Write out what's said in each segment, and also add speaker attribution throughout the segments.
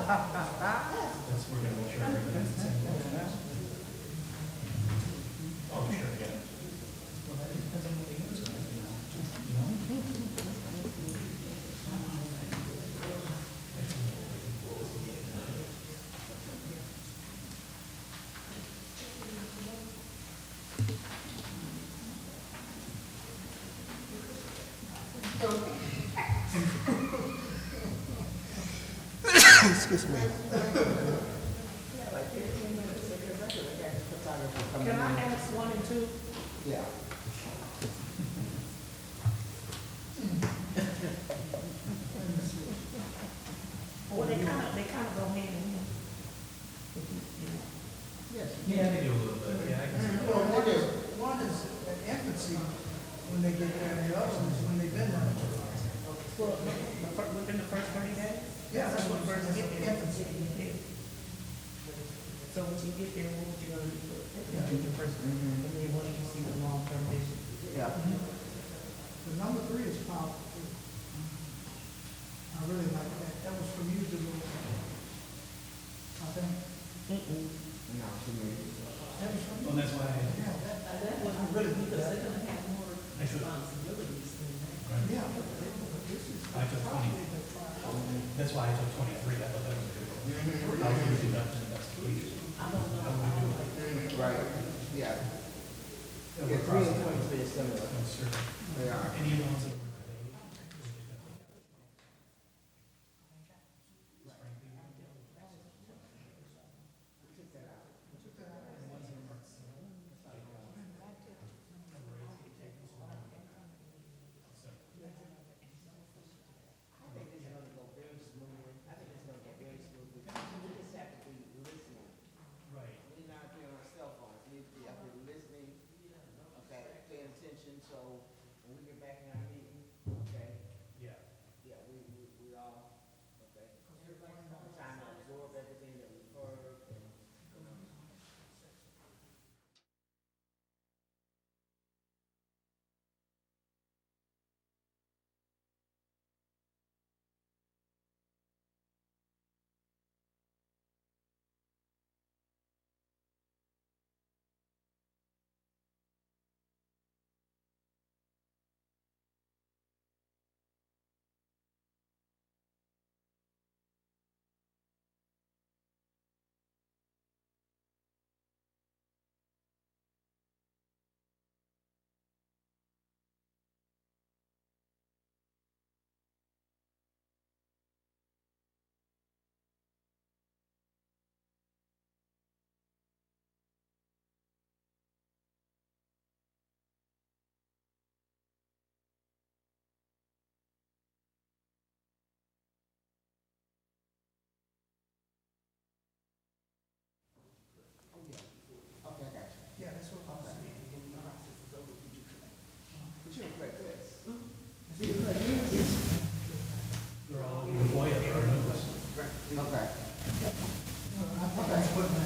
Speaker 1: That's, we're gonna make sure everything's the same. Oh, sure, yeah. Well, that depends on what they use, you know?
Speaker 2: Excuse me.
Speaker 3: Can I ask one and two?
Speaker 2: Yeah.
Speaker 3: Well, they kind of go hand in hand.
Speaker 2: Yes.
Speaker 1: Yeah, they do a little bit, yeah, I can see that.
Speaker 4: Well, one is an infancy when they get there, and the other one is when they've been there.
Speaker 3: Well, within the first 30 days?
Speaker 4: Yeah,
Speaker 3: That's when first get there.
Speaker 4: infancy.
Speaker 3: Yeah. So when you get there, what would you gonna do? The first, and then what do you see the long-term vision?
Speaker 2: Yeah.
Speaker 4: The number 3 is powerful. I really like that. That was from you to me. I think.
Speaker 2: No, to me.
Speaker 4: That was from you.
Speaker 1: Well, that's why
Speaker 4: Yeah, that was really good.
Speaker 3: Because they're gonna have more
Speaker 1: I should-
Speaker 3: responsibilities than that.
Speaker 4: Yeah, but this is.
Speaker 1: I took 20. That's why I took 23, I thought that was good. I was usually done in investigation.
Speaker 3: I don't know.
Speaker 1: How would we do it?
Speaker 2: Right. Yeah.
Speaker 1: Yeah,
Speaker 2: Yeah,
Speaker 1: we're
Speaker 2: 3 and
Speaker 1: crossing.
Speaker 2: 23 is similar.
Speaker 1: I'm certain.
Speaker 2: They are.
Speaker 1: Any of the ones that were delayed?
Speaker 2: I think it's gonna go very smoothly. I think it's gonna go very smoothly. We just have to be listening.
Speaker 1: Right.
Speaker 2: We're not being on our cell phones. We need to be up here listening, okay, paying attention, so when we get back in our meeting, okay,
Speaker 1: Yeah.
Speaker 2: yeah, we all, okay. Trying to absorb everything that we've heard and, you know. Okay, I got you.
Speaker 4: Yeah, that's what I'm saying.
Speaker 2: But you don't play this.
Speaker 1: They're all over the boy up our numbers.
Speaker 2: Okay.
Speaker 4: I think that's what my,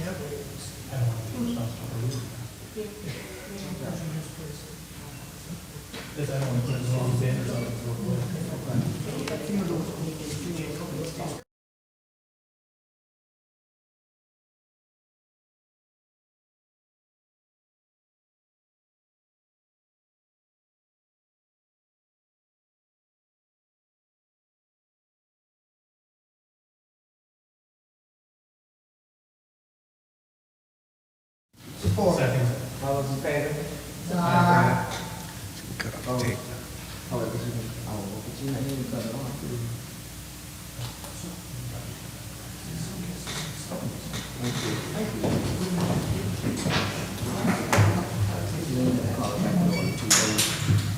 Speaker 4: never is.
Speaker 1: I don't want to be responsible for losing. Because I don't want to put the wrong standards on it real quick.
Speaker 4: Support.
Speaker 1: Second.
Speaker 2: All those in favor?
Speaker 4: Aye.
Speaker 2: Cut off the tape. Oh, wait, but you can, but you can cut it off.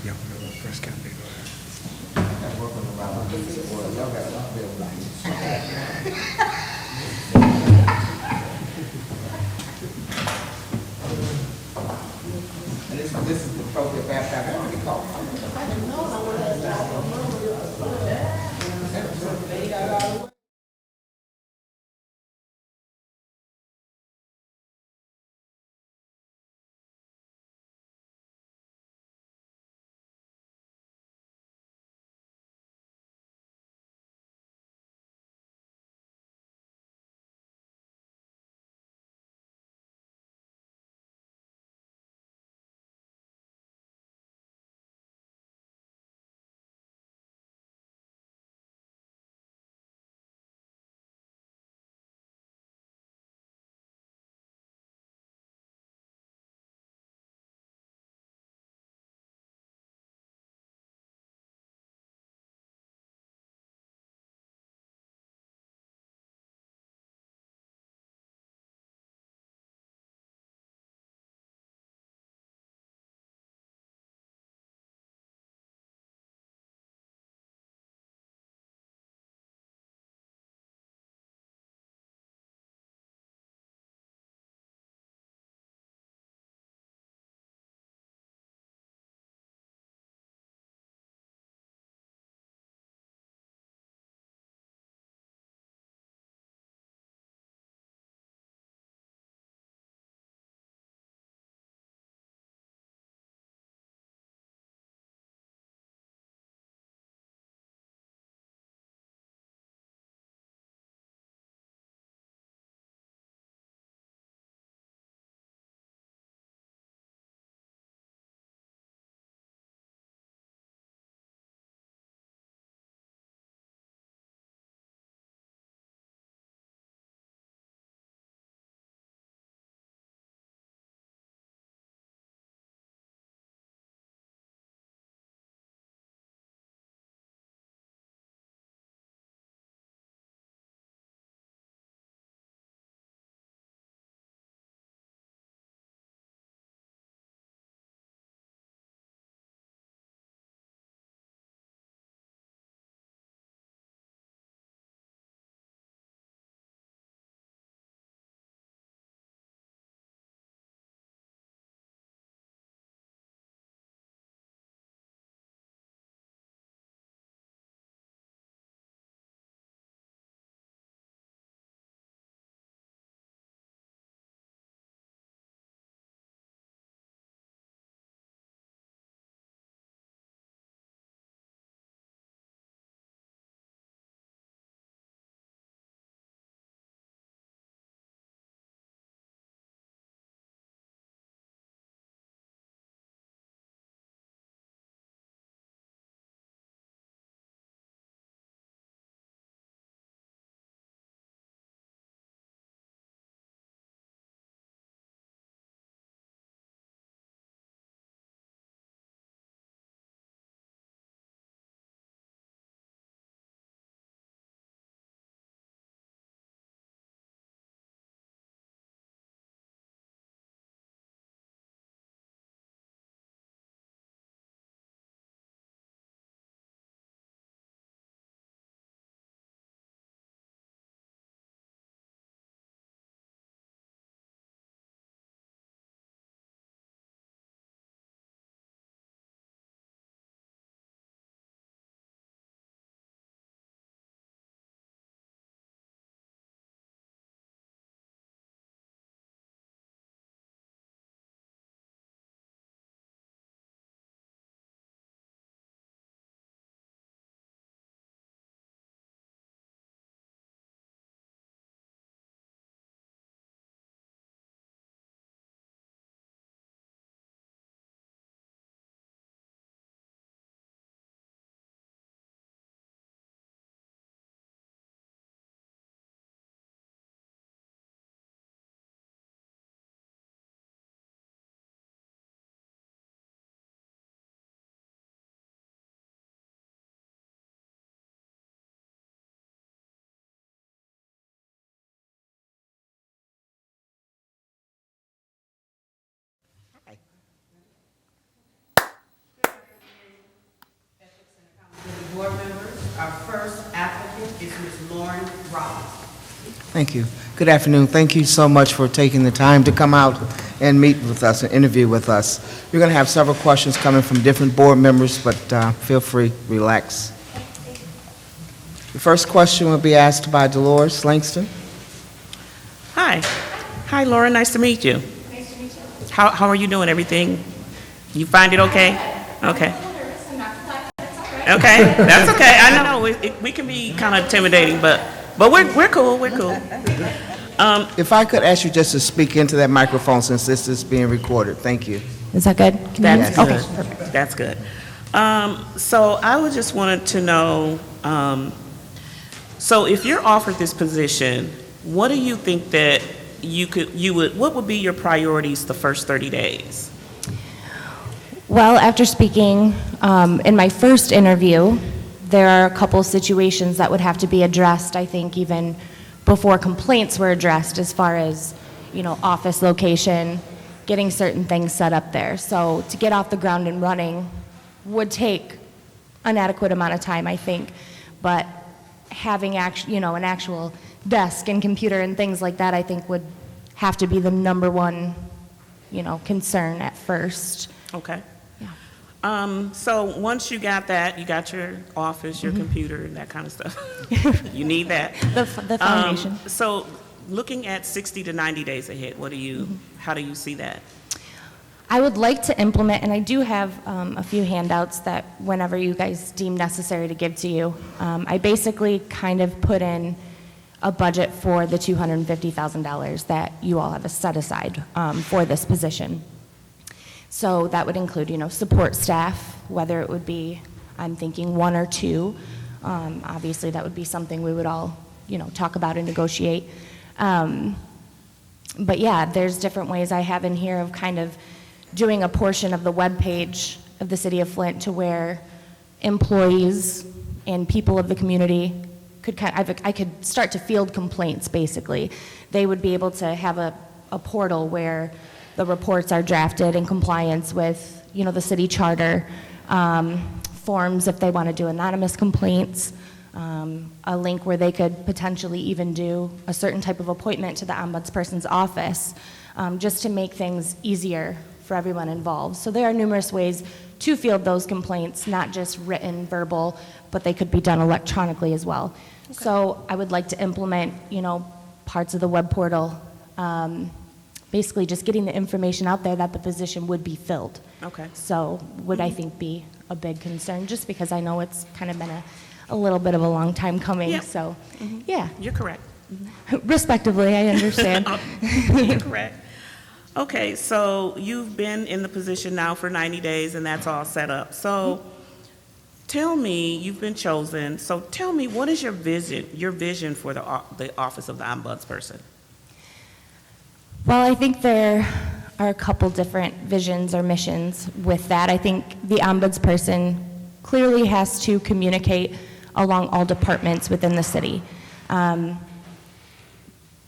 Speaker 5: Yeah, first campaign.
Speaker 2: Got work on the round. Y'all got a lot of And this is the appropriate backpack. I want to be called. They got out of the way.
Speaker 3: is Ms. Lauren Robbins.
Speaker 2: Thank you. Good afternoon. Thank you so much for taking the time to come out and meet with us and interview with us. You're going to have several questions coming from different board members, but feel free, relax. The first question will be asked by Dolores Langston.
Speaker 6: Hi. Hi, Laura. Nice to meet you.
Speaker 7: Nice to meet you.
Speaker 6: How are you doing? Everything? You find it okay? Okay.
Speaker 7: I'm a little nervous. I'm not gonna lie. That's all right.
Speaker 6: Okay. That's okay. I know we can be kind of intimidating, but we're cool. We're cool.
Speaker 2: If I could ask you just to speak into that microphone since this is being recorded. Thank you.
Speaker 7: Is that good? Can you hear me?
Speaker 6: That's
Speaker 7: Okay,
Speaker 6: good.
Speaker 7: perfect.
Speaker 6: That's good. So I would just wanted to know. So if you're offered this position, what do you think that what would be your priorities the first 30 days?
Speaker 7: Well, after speaking in my first interview, there are a couple situations that would have to be addressed, I think, even before complaints were addressed, as far as, office location, getting certain things set up there. So to get off the ground and running would take an adequate amount of time, I think. But having an actual desk and computer and things like that, I think would have to be the number one, concern at first.
Speaker 6: Okay.
Speaker 7: Yeah.
Speaker 6: So once you got that, you got your office, your computer, and that kind of stuff. You need that.
Speaker 7: The foundation.
Speaker 6: So looking at 60 to 90 days ahead, how do you see that?
Speaker 7: I would like to implement, and I do have a few handouts that whenever you guys deem necessary to give to you, I basically kind of put in a budget for the $250,000 that you all have set aside for this position. So that would include, support staff, whether it would be, I'm thinking 1 or 2. Obviously, that would be something we would all, talk about and negotiate. But yeah, there's different ways I have in here of kind of doing a portion of the webpage of the City of Flint to where employees and people of the community could I could start to field complaints, basically. They would be able to have a portal where the reports are drafted in compliance with, the city charter, forms if they want to do anonymous complaints, a link where they could potentially even do a certain type of appointment to the ombudsperson's office, just to make things easier for everyone involved. So there are numerous ways to field those complaints, not just written, verbal, but they could be done electronically as well. Okay. So I would like to implement, parts of the web portal, basically just getting the information out there that the position would be filled.
Speaker 6: Okay.
Speaker 7: So would I think be a big concern, just because I know it's kind of been a little bit of a long time coming.
Speaker 6: Yep.
Speaker 7: So, yeah.
Speaker 6: You're correct.
Speaker 7: Respectively, I understand.
Speaker 6: You're correct. Okay, so you've been in the position now for 90 days, and that's all set up. So tell me, you've been chosen, so tell me, what is your vision for the office of the ombudsperson?
Speaker 7: Well, I think there are a couple different visions or missions with that. I think the ombudsperson clearly has to communicate along all departments within the city.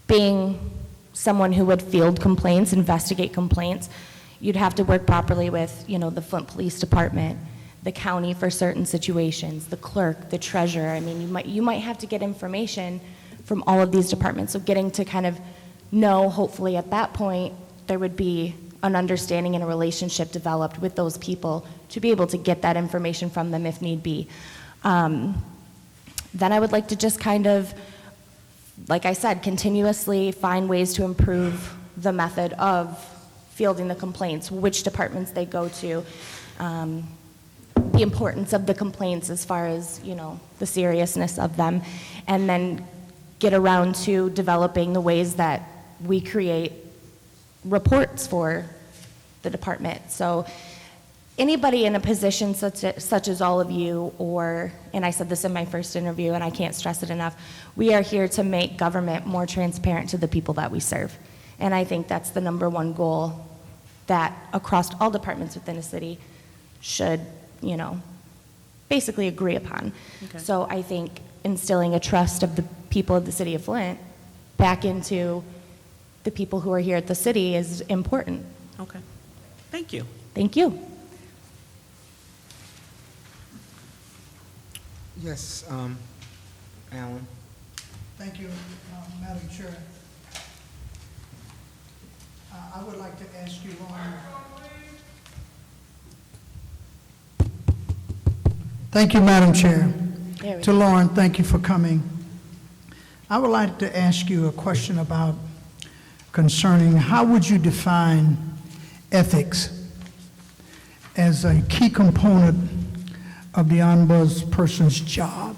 Speaker 7: Being someone who would field complaints, investigate complaints, you'd have to work properly with, the Flint Police Department, the county for certain situations, the clerk, the treasurer. I mean, you might have to get information from all of these departments. So getting to kind of know, hopefully at that point, there would be an understanding and a relationship developed with those people to be able to get that information from them if need be. Then I would like to just kind of, like I said, continuously find ways to improve the method of fielding the complaints, which departments they go to, the importance of the complaints as far as, the seriousness of them, and then get around to developing the ways that we create reports for the department. So anybody in a position such as all of you, and I said this in my first interview and I can't stress it enough, we are here to make government more transparent to the people that we serve. And I think that's the number one goal that across all departments within a city should, basically agree upon. Okay. So I think instilling a trust of the people of the city of Flint back into the people who are here at the city is important.
Speaker 6: Okay. Thank you.
Speaker 7: Thank you.
Speaker 2: Yes, Alan?
Speaker 4: Thank you, Madam Chair. I would like to ask you, Lauren. Thank you, Madam Chair.
Speaker 7: There we
Speaker 4: To
Speaker 7: go.
Speaker 4: Lauren, thank you for coming. I would like to ask you a question about concerning how would you define ethics as a key component of the ombudsperson's job?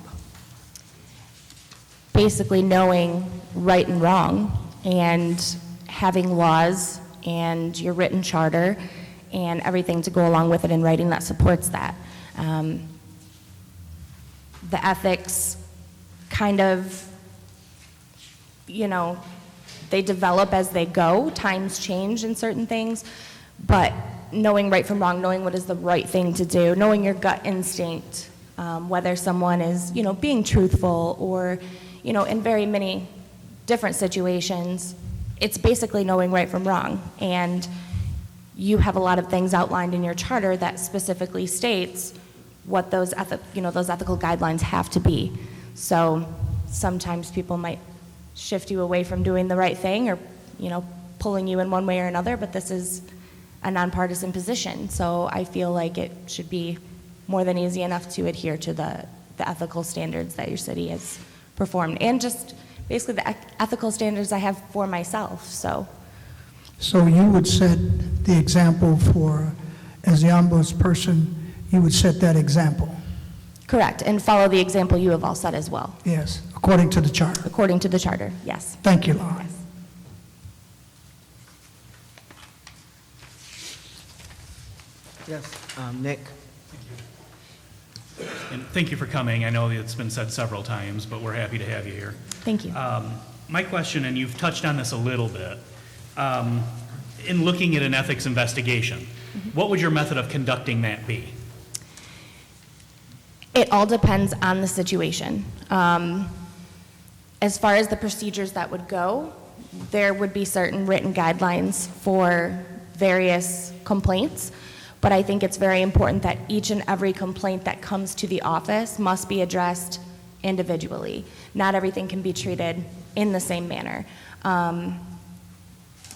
Speaker 7: Basically knowing right and wrong and having laws and your written charter and everything to go along with it in writing that supports that. The ethics kind of, they develop as they go. Times change in certain things, but knowing right from wrong, knowing what is the right thing to do, knowing your gut instinct, whether someone is, being truthful or, in very many different situations, it's basically knowing right from wrong. And you have a lot of things outlined in your charter that specifically states what those ethical guidelines have to be. So sometimes people might shift you away from doing the right thing or, pulling you in one way or another, but this is a nonpartisan position. So I feel like it should be more than easy enough to adhere to the ethical standards that your city has performed, and just basically the ethical standards I have for myself, so.
Speaker 4: So you would set the example for, as the ombudsperson, you would set that example?
Speaker 7: Correct, and follow the example you have all set as well,
Speaker 4: Yes, according to the charter.
Speaker 7: according to the charter, yes.
Speaker 4: Thank you, Lauren.
Speaker 2: Yes. Nick?
Speaker 1: And thank you for coming. I know it's been said several times, but we're happy to have you here.
Speaker 7: Thank you.
Speaker 1: My question, and you've touched on this a little bit, in looking at an ethics investigation, what would your method of conducting that be?
Speaker 7: It all depends on the situation. As far as the procedures that would go, there would be certain written guidelines for various complaints, but I think it's very important that each and every complaint that comes to the office must be addressed individually. Not everything can be treated in the same manner.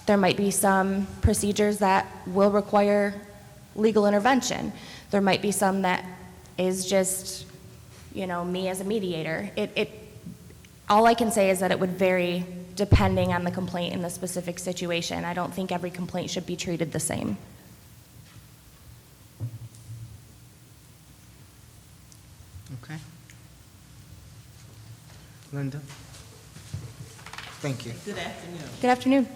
Speaker 7: There might be some procedures that will require legal intervention. There might be some that is just, me as a mediator. All I can say is that it would vary depending on the complaint in the specific situation. I don't think every complaint should be treated the same.
Speaker 2: Okay. Linda? Thank you.
Speaker 3: Good afternoon.
Speaker 7: Good afternoon.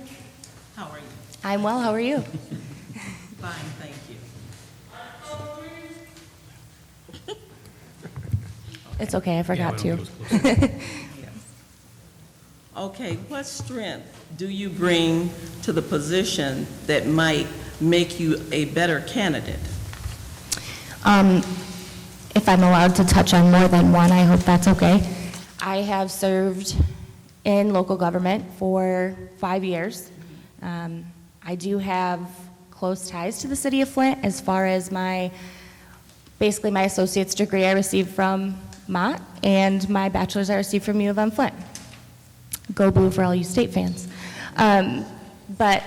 Speaker 3: How are you?
Speaker 7: I'm well, how are you?
Speaker 3: Fine, thank you.
Speaker 7: It's okay, I forgot
Speaker 1: Yeah,
Speaker 7: to.
Speaker 1: we'll go closer.
Speaker 3: Okay, what strength do you bring to the position that might make you a better candidate?
Speaker 7: If I'm allowed to touch on more than one, I hope that's okay. I have served in local government for 5 years. I do have close ties to the city of Flint as far as basically my associate's degree I received from Mott and my bachelor's I received from U of M Flint. Go Blue for all you state fans. But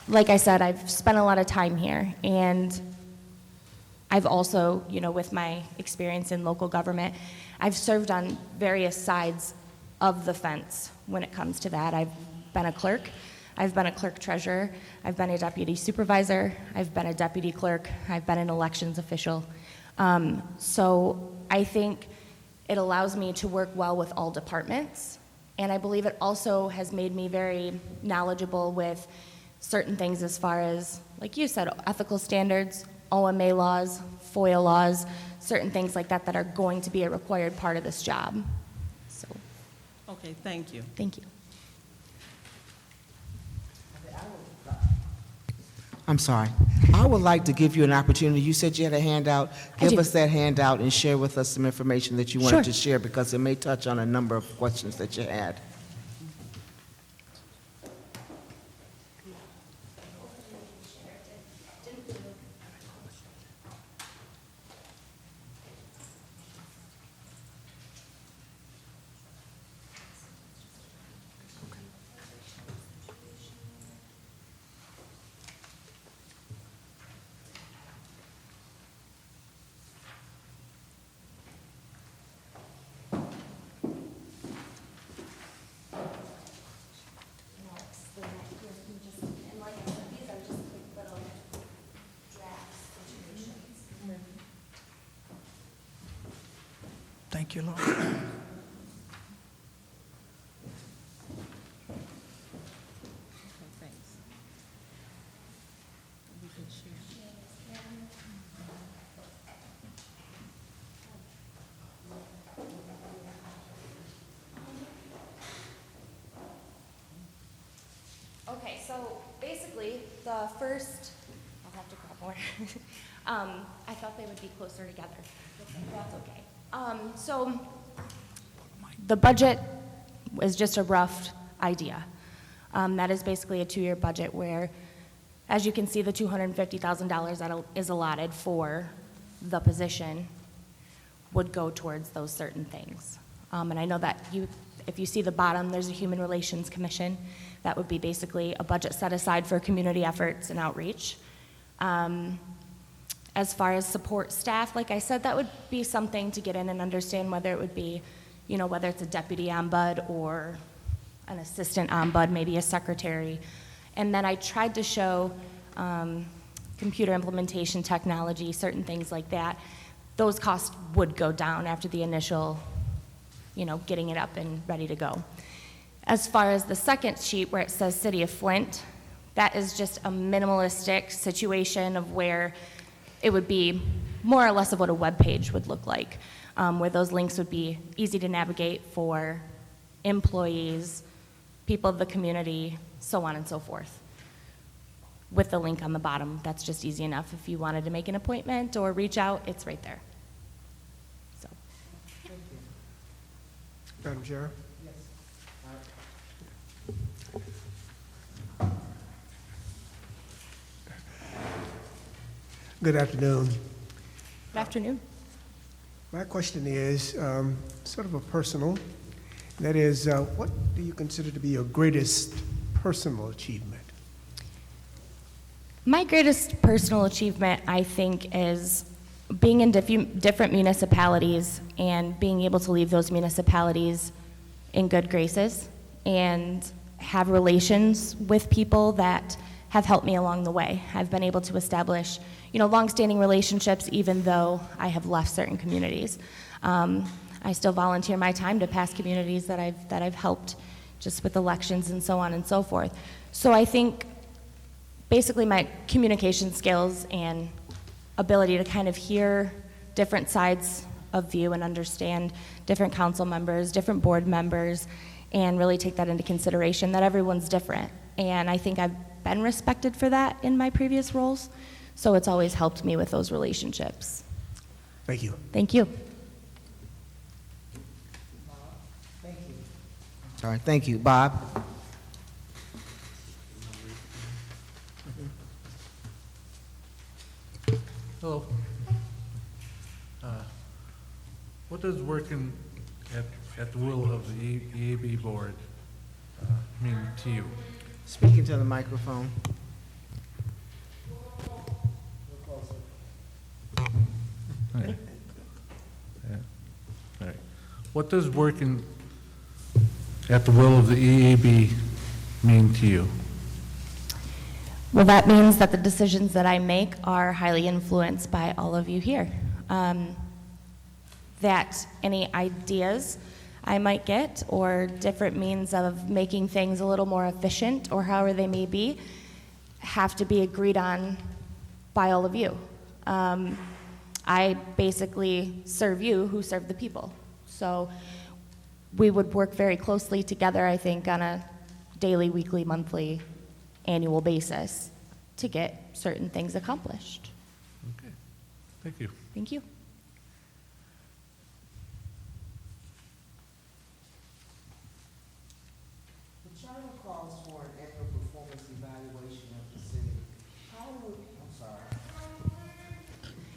Speaker 7: like I said, I've spent a lot of time here, and I've also, with my experience in local government, I've served on various sides of the fence when it comes to that. I've been a clerk, I've been a clerk treasurer, I've been a deputy supervisor, I've been a deputy clerk, I've been an elections official. So I think it allows me to work well with all departments, and I believe it also has made me very knowledgeable with certain things as far as, like you said, ethical standards, OMA laws, FOIA laws, certain things like that that are going to be a required part of this job. So,
Speaker 3: Okay, thank you.
Speaker 7: thank you.
Speaker 2: I'm sorry. I would like to give you an opportunity. You said you had a handout.
Speaker 7: I
Speaker 2: Give
Speaker 7: do.
Speaker 2: us that handout and share with us some information that you wanted
Speaker 7: Sure.
Speaker 2: to share, because it may touch on a number of questions that you had.
Speaker 4: Thank you, Lord.
Speaker 7: Okay, so basically, the first, I'll have to grab more. I thought they would be closer together. That's okay. So the budget is just a rough idea. That is basically a two-year budget where, as you can see, the $250,000 that is allotted for the position would go towards those certain things. And I know that if you see the bottom, there's a Human Relations Commission. That would be basically a budget set aside for community efforts and outreach. As far as support staff, like I said, that would be something to get in and understand whether it would be, whether it's a deputy ombud or an assistant ombud, maybe a secretary. And then I tried to show computer implementation technology, certain things like that. Those costs would go down after the initial, getting it up and ready to go. As far as the second sheet where it says City of Flint, that is just a minimalistic situation of where it would be more or less of what a web page would look like, where those links would be easy to navigate for employees, people of the community, so on and so forth. With the link on the bottom, that's just easy enough. If you wanted to make an appointment or reach out, it's right there. So.
Speaker 5: Madam Chair? Good afternoon.
Speaker 7: Good afternoon.
Speaker 5: My question is sort of a personal. That is, what do you consider to be your greatest personal achievement?
Speaker 7: My greatest personal achievement, I think, is being in different municipalities and being able to leave those municipalities in good graces and have relations with people that have helped me along the way. I've been able to establish, long-standing relationships even though I have left certain communities. I still volunteer my time to past communities that I've helped just with elections and so on and so forth. So I think basically my communication skills and ability to kind of hear different sides of view and understand different council members, different board members, and really take that into consideration that everyone's different. And I think I've been respected for that in my previous roles, so it's always helped me with those relationships.
Speaker 5: Thank you.
Speaker 7: Thank you.
Speaker 2: All right, thank you. Bob?
Speaker 8: Hello. What does working at the will of the EAB board mean to you?
Speaker 2: Speaking to the microphone.
Speaker 8: Okay. Yeah. All right. What does working at the will of the EAB mean to you?
Speaker 7: Well, that means that the decisions that I make are highly influenced by all of you here. That any ideas I might get or different means of making things a little more efficient or however they may be have to be agreed on by all of you. I basically serve you who serve the people. So we would work very closely together, I think, on a daily, weekly, monthly, annual basis to get certain things accomplished.
Speaker 8: Okay. Thank you.
Speaker 7: Thank you.
Speaker 2: The charter calls for an annual performance evaluation of the city. How would, I'm sorry.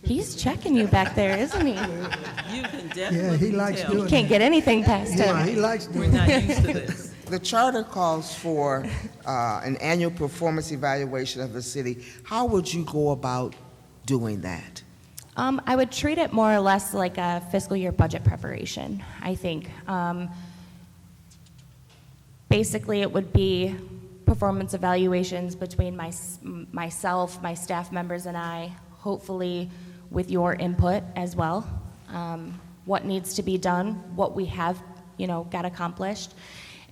Speaker 7: He's checking you back there, isn't he?
Speaker 3: You can
Speaker 4: Yeah,
Speaker 3: definitely
Speaker 4: he likes
Speaker 3: tell.
Speaker 4: doing
Speaker 7: Can't get anything past
Speaker 4: Yeah,
Speaker 7: him.
Speaker 4: he likes
Speaker 3: We're
Speaker 4: doing
Speaker 3: not
Speaker 4: that.
Speaker 3: used to this.
Speaker 2: The charter calls for an annual performance evaluation of the city. How would you go about doing that?
Speaker 7: I would treat it more or less like a fiscal year budget preparation, I think. Basically, it would be performance evaluations between myself, my staff members, and I, hopefully with your input as well. what needs to be done, what we have, got accomplished.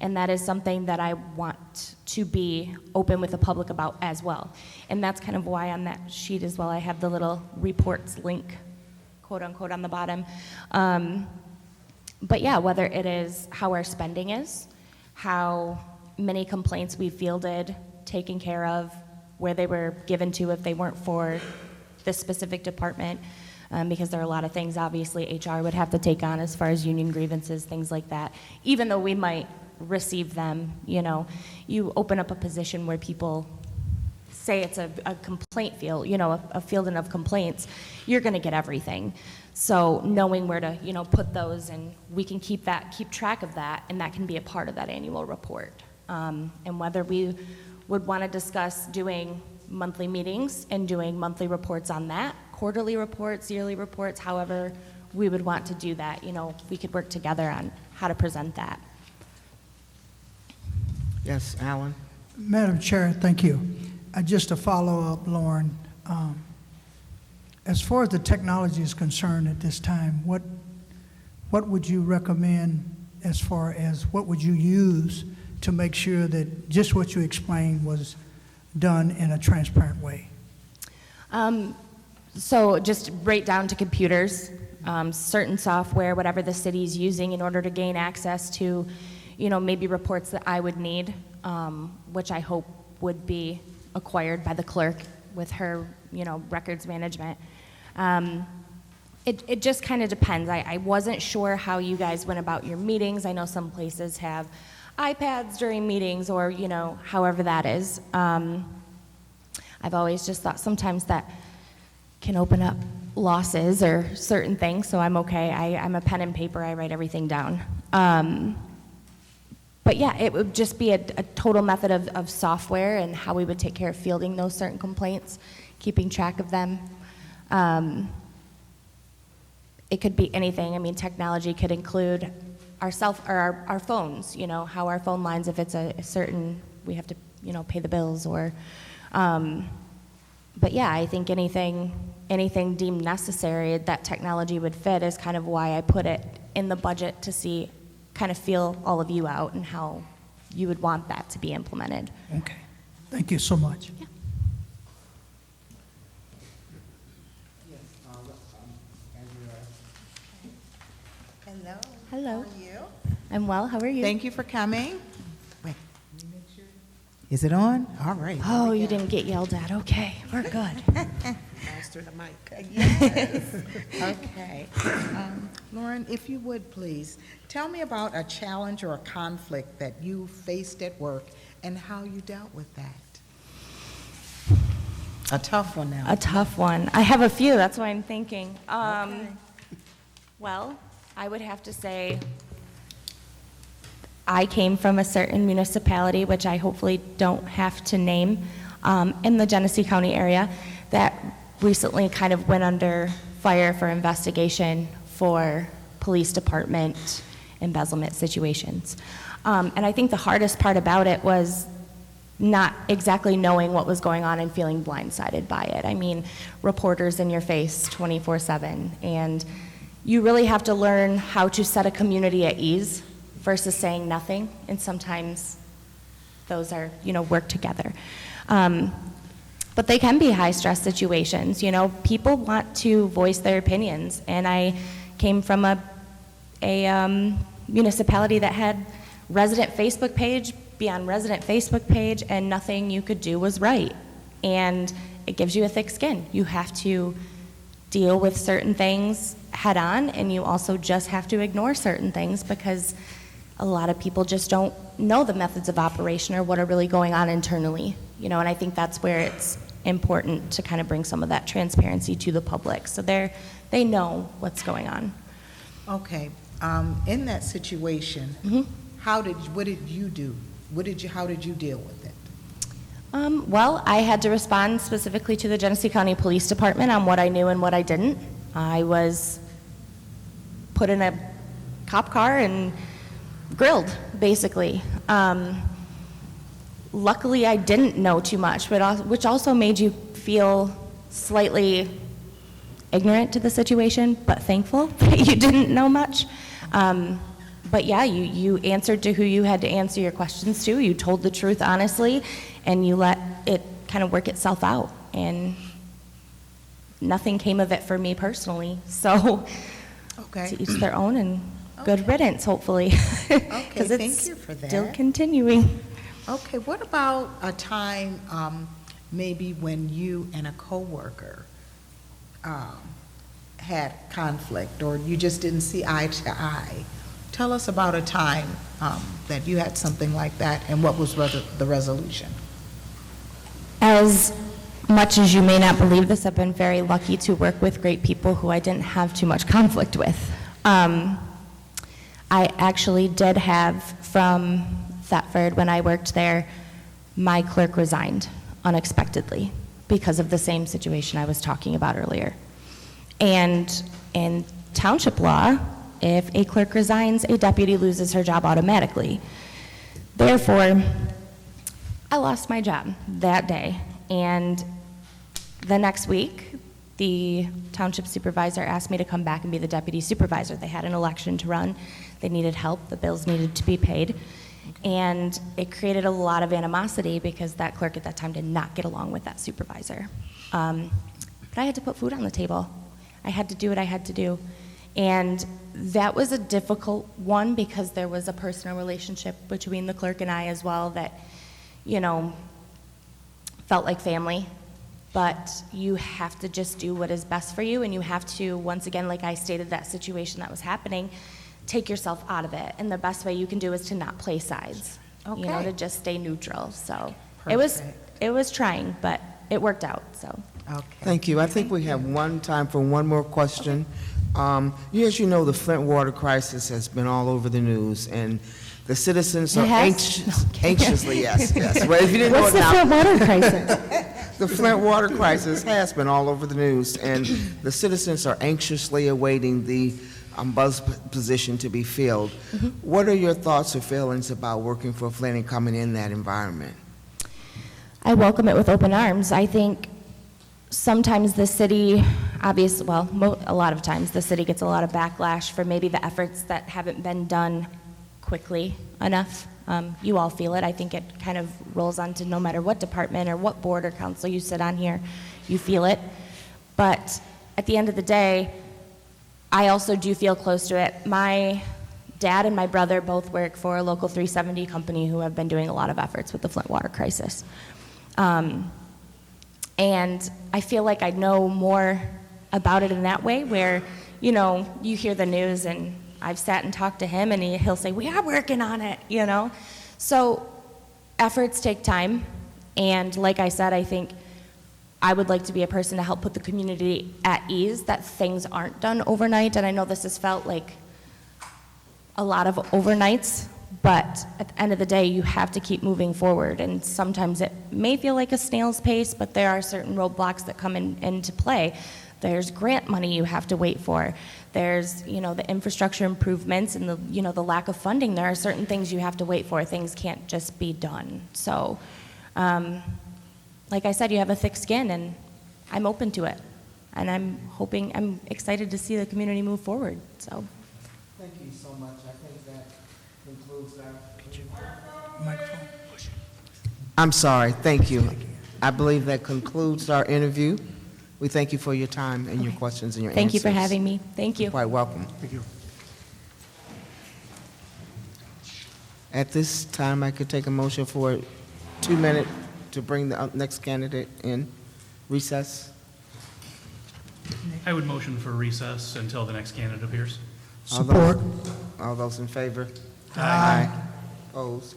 Speaker 7: And that is something that I want to be open with the public about as well. And that's kind of why on that sheet as well, I have the little reports link, quote unquote, on the bottom. But yeah, whether it is how our spending is, how many complaints we fielded, taken care of, where they were given to if they weren't for this specific department, because there are a lot of things obviously HR would have to take on as far as union grievances, things like that. Even though we might receive them, you open up a position where people say it's a complaint field, a fielding of complaints, you're going to get everything. So knowing where to, put those, and we can keep track of that, and that can be a part of that annual report. And whether we would want to discuss doing monthly meetings and doing monthly reports on that, quarterly reports, yearly reports, however we would want to do that, we could work together on how to present that.
Speaker 2: Yes, Alan?
Speaker 4: Madam Chair, thank you. Just to follow up, Lauren, as far as the technology is concerned at this time, what would you recommend as far as what would you use to make sure that just what you explained was done in a transparent way?
Speaker 7: So just right down to computers, certain software, whatever the city's using in order to gain access to, maybe reports that I would need, which I hope would be acquired by the clerk with her, records management. It just kind of depends. I wasn't sure how you guys went about your meetings. I know some places have iPads during meetings or, however that is. I've always just thought sometimes that can open up losses or certain things, so I'm okay. I'm a pen and paper. I write everything down. But yeah, it would just be a total method of software and how we would take care of fielding those certain complaints, keeping track of them. It could be anything. I mean, technology could include our phones, how our phone lines, if it's a certain, we have to, pay the bills or, but yeah, I think anything deemed necessary that technology would fit is kind of why I put it in the budget to kind of feel all of you out and how you would want that to be implemented.
Speaker 4: Okay. Thank you so much.
Speaker 7: Yeah.
Speaker 9: Hello.
Speaker 7: Hello.
Speaker 9: How are you?
Speaker 7: I'm well. How are you?
Speaker 9: Thank you for coming. Wait. Is it on? All right.
Speaker 7: Oh, you didn't get yelled at. Okay, we're good.
Speaker 6: Master the mic.
Speaker 9: Yes. Okay. Lauren, if you would please, tell me about a challenge or a conflict that you faced at work and how you dealt with that. A tough one now.
Speaker 7: A tough one. I have a few. That's why I'm thinking.
Speaker 9: Okay.
Speaker 7: Well, I would have to say I came from a certain municipality, which I hopefully don't have to name, in the Genesee County area that recently kind of went under fire for investigation for police department embezzlement situations. And I think the hardest part about it was not exactly knowing what was going on and feeling blindsided by it. I mean, reporters in your face 24/7, and you really have to learn how to set a community at ease versus saying nothing, and sometimes those are, work together. But they can be high-stress situations, People want to voice their opinions, and I came from a municipality that had resident Facebook page beyond resident Facebook page, and nothing you could do was right. And it gives you a thick skin. You have to deal with certain things head on, and you also just have to ignore certain things because a lot of people just don't know the methods of operation or what are really going on internally, and I think that's where it's important to kind of bring some of that transparency to the public so they know what's going on.
Speaker 9: Okay. In that situation, what did you do? How did you deal with it?
Speaker 7: Well, I had to respond specifically to the Genesee County Police Department on what I knew and what I didn't. I was put in a cop car and grilled, basically. Luckily, I didn't know too much, which also made you feel slightly ignorant to the situation, but thankful that you didn't know much. But yeah, you answered to who you had to answer your questions to. You told the truth honestly, and you let it kind of work itself out. And nothing came of it for me personally. So
Speaker 9: Okay.
Speaker 7: to each their own, and good
Speaker 9: Okay.
Speaker 7: riddance, hopefully.
Speaker 9: Okay,
Speaker 7: 'Cause
Speaker 9: thank
Speaker 7: it's
Speaker 9: you for
Speaker 7: still
Speaker 9: that.
Speaker 7: continuing.
Speaker 9: Okay, what about a time, maybe when you and a coworker had conflict, or you just didn't see eye to eye? Tell us about a time that you had something like that, and what was the resolution?
Speaker 7: As much as you may not believe this, I've been very lucky to work with great people who I didn't have too much conflict with. I actually did have, from Thetford, when I worked there, my clerk resigned unexpectedly because of the same situation I was talking about earlier. And in township law, if a clerk resigns, a deputy loses her job automatically. Therefore, I lost my job that day, and the next week, the township supervisor asked me to come back and be the deputy supervisor. They had an election to run, they needed help, the bills needed to be paid, and it created a lot of animosity because that clerk at that time did not get along with that supervisor. But I had to put food on the table. I had to do what I had to do. And that was a difficult one because there was a personal relationship between the clerk and I as well that, you know, felt like family. But you have to just do what is best for you, and you have to, once again, like I stated, that situation that was happening, take yourself out of it. And the best way you can do is to not play sides, you know,
Speaker 9: Okay.
Speaker 7: to just stay neutral. So
Speaker 9: Perfect.
Speaker 7: it was trying, but it worked out, so.
Speaker 9: Okay.
Speaker 2: Thank you. I think we have time for one more question. As you know, the Flint water crisis has been all over the news, and the citizens are
Speaker 7: It has?
Speaker 2: anxiously, yes. Well, if you didn't know
Speaker 7: What's
Speaker 2: it
Speaker 7: the
Speaker 2: now,
Speaker 7: Flint water crisis?
Speaker 2: the Flint water crisis has been all over the news, and the citizens are anxiously awaiting the buzz position to be filled. What are your thoughts or feelings about working for Flint and coming in that environment?
Speaker 7: I welcome it with open arms. I think sometimes the city, obviously, well, a lot of times, the city gets a lot of backlash for maybe the efforts that haven't been done quickly enough. You all feel it. I think it kind of rolls onto no matter what department or what board or council you sit on here, you feel it. But at the end of the day, I also do feel close to it. My dad and my brother both work for a local 370 company who have been doing a lot of efforts with the Flint water crisis. And I feel like I know more about it in that way, where, you know, you hear the news and I've sat and talked to him and he'll say, we are working on it, you know? So efforts take time. And like I said, I think I would like to be a person to help put the community at ease that things aren't done overnight. And I know this has felt like a lot of overnights, but at the end of the day, you have to keep moving forward. And sometimes it may feel like a snail's pace, but there are certain roadblocks that come into play. There's grant money you have to wait for. There's, you know, the infrastructure improvements and the, you know, the lack of funding. There are certain things you have to wait for. Things can't just be done. So, like I said, you have a thick skin, and I'm open to it. And I'm excited to see the community move forward, so.
Speaker 2: Thank you so much. I think that concludes our...
Speaker 4: Microphone.
Speaker 2: I'm sorry. Thank you. I believe that concludes our interview. We thank you for your time and your questions and your answers.
Speaker 7: Thank you for having me. Thank you.
Speaker 2: You're quite welcome.
Speaker 5: Thank you.
Speaker 2: At this time, I could take a motion for 2 minutes to bring the next candidate in. Recess.
Speaker 1: I would motion for recess until the next candidate appears.
Speaker 4: Support.
Speaker 2: All those in favor?
Speaker 4: Aye.
Speaker 2: Opposed?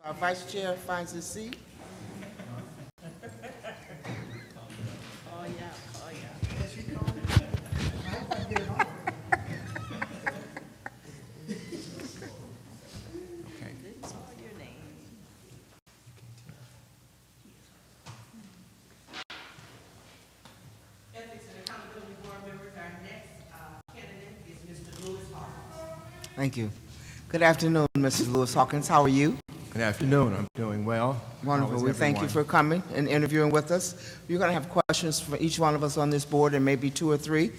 Speaker 2: Our vice chair finds his seat.
Speaker 6: Oh, yeah, oh, yeah. Ethics and Accountability Board members, our next candidate is Mr. Lewis Hart.
Speaker 2: Thank you. Good afternoon, Mrs. Lewis Hawkins. How are you?
Speaker 10: Good afternoon. I'm doing well.
Speaker 2: Wonderful.
Speaker 10: How is
Speaker 2: We thank you
Speaker 10: everyone?
Speaker 2: for coming and interviewing with us. You're going to have questions for each one of us on this board, and maybe two or three.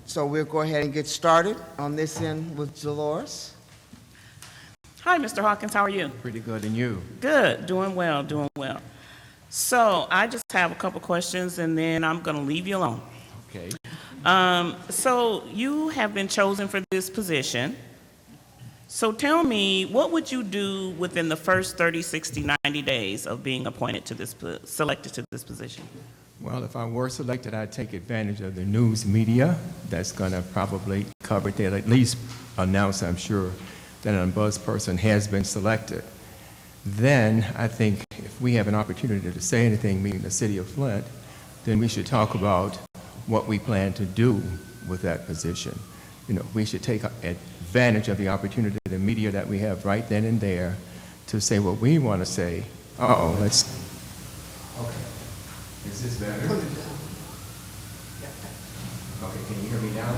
Speaker 2: So we'll go ahead and get started on this end with Dolores.
Speaker 6: Hi, Mr. Hawkins, how are you?
Speaker 10: Pretty good, and you?
Speaker 6: Good, doing well, doing well. So I just have a couple questions and then I'm gonna leave you alone.
Speaker 10: Okay.
Speaker 6: So you have been chosen for this position. So tell me, what would you do within the first 30, 60, 90 days of being appointed to this, selected to this position?
Speaker 10: Well, if I were selected, I'd take advantage of the news media that's going to probably cover it. They'll at least announce, I'm sure, that an ombudsperson has been selected. Then I think if we have an opportunity to say anything, meaning the city of Flint, then we should talk about what we plan to do with that position. You know, we should take advantage of the opportunity, the media that we have right then and there, to say what we want to say. Uh-oh, let's... Okay. Is this better? Okay, can you hear me now?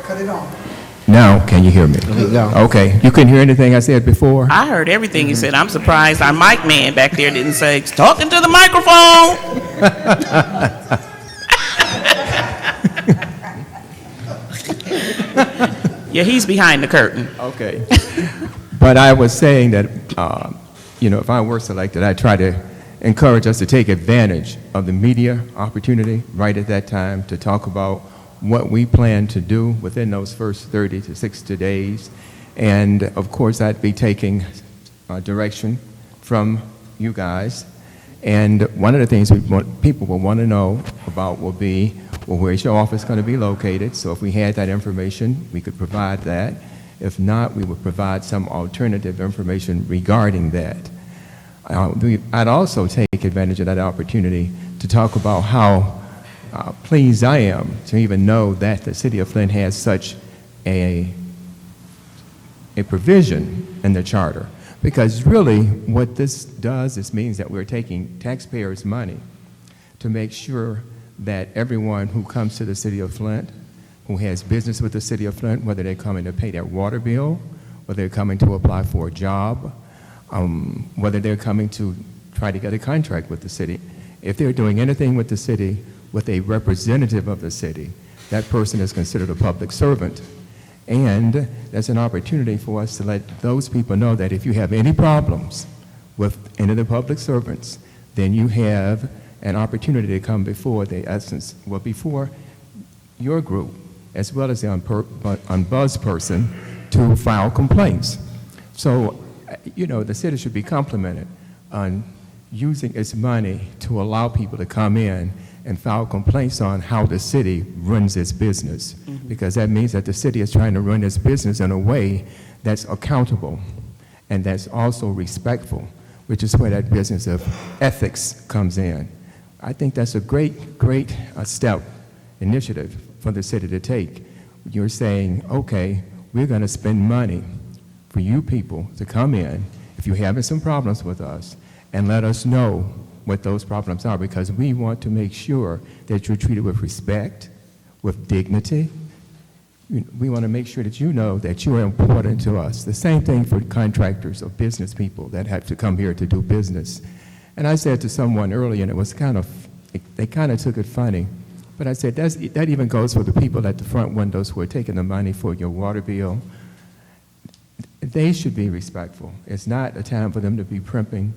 Speaker 4: Cut it off.
Speaker 10: Now, can you hear me?
Speaker 2: There you go.
Speaker 10: Okay, you couldn't hear anything I said before?
Speaker 6: I heard everything you said. I'm surprised our mic man back there didn't say, talking to the microphone. Yeah, he's behind the curtain.
Speaker 10: Okay. But I was saying that, you know, if I were selected, I'd try to encourage us to take advantage of the media opportunity right at that time to talk about what we plan to do within those first 30 to 60 days. And of course, I'd be taking direction from you guys. And one of the things people will want to know about will be, well, where's your office going to be located? So if we had that information, we could provide that. If not, we would provide some alternative information regarding that. I'd also take advantage of that opportunity to talk about how pleased I am to even know that the city of Flint has such a provision in the charter. Because really what this does is means that we're taking taxpayers' money to make sure that everyone who comes to the city of Flint, who has business with the city of Flint, whether they're coming to pay their water bill, whether they're coming to apply for a job, whether they're coming to try to get a contract with the city, if they're doing anything with the city with a representative of the city, that person is considered a public servant. And that's an opportunity for us to let those people know that if you have any problems with any of the public servants, then you have an opportunity to come before before your group, as well as the ombudsperson, to file complaints. So, you know, the city should be complimented on using its money to allow people to come in and file complaints on how the city runs its business, because that means that the city is trying to run its business in a way that's accountable and that's also respectful, which is where that business of ethics comes in. I think that's a great initiative for the city to take. You're saying, okay, we're going to spend money for you people to come in, if you're having some problems with us, and let us know what those problems are, because we want to make sure that you're treated with respect, with dignity. We want to make sure that you know that you are important to us. The same thing for contractors or business people that have to come here to do business. And I said to someone earlier, and it was they kind of took it funny, but I said that even goes for the people at the front windows who are taking the money for your water bill. They should be respectful. It's not a time for them to be primping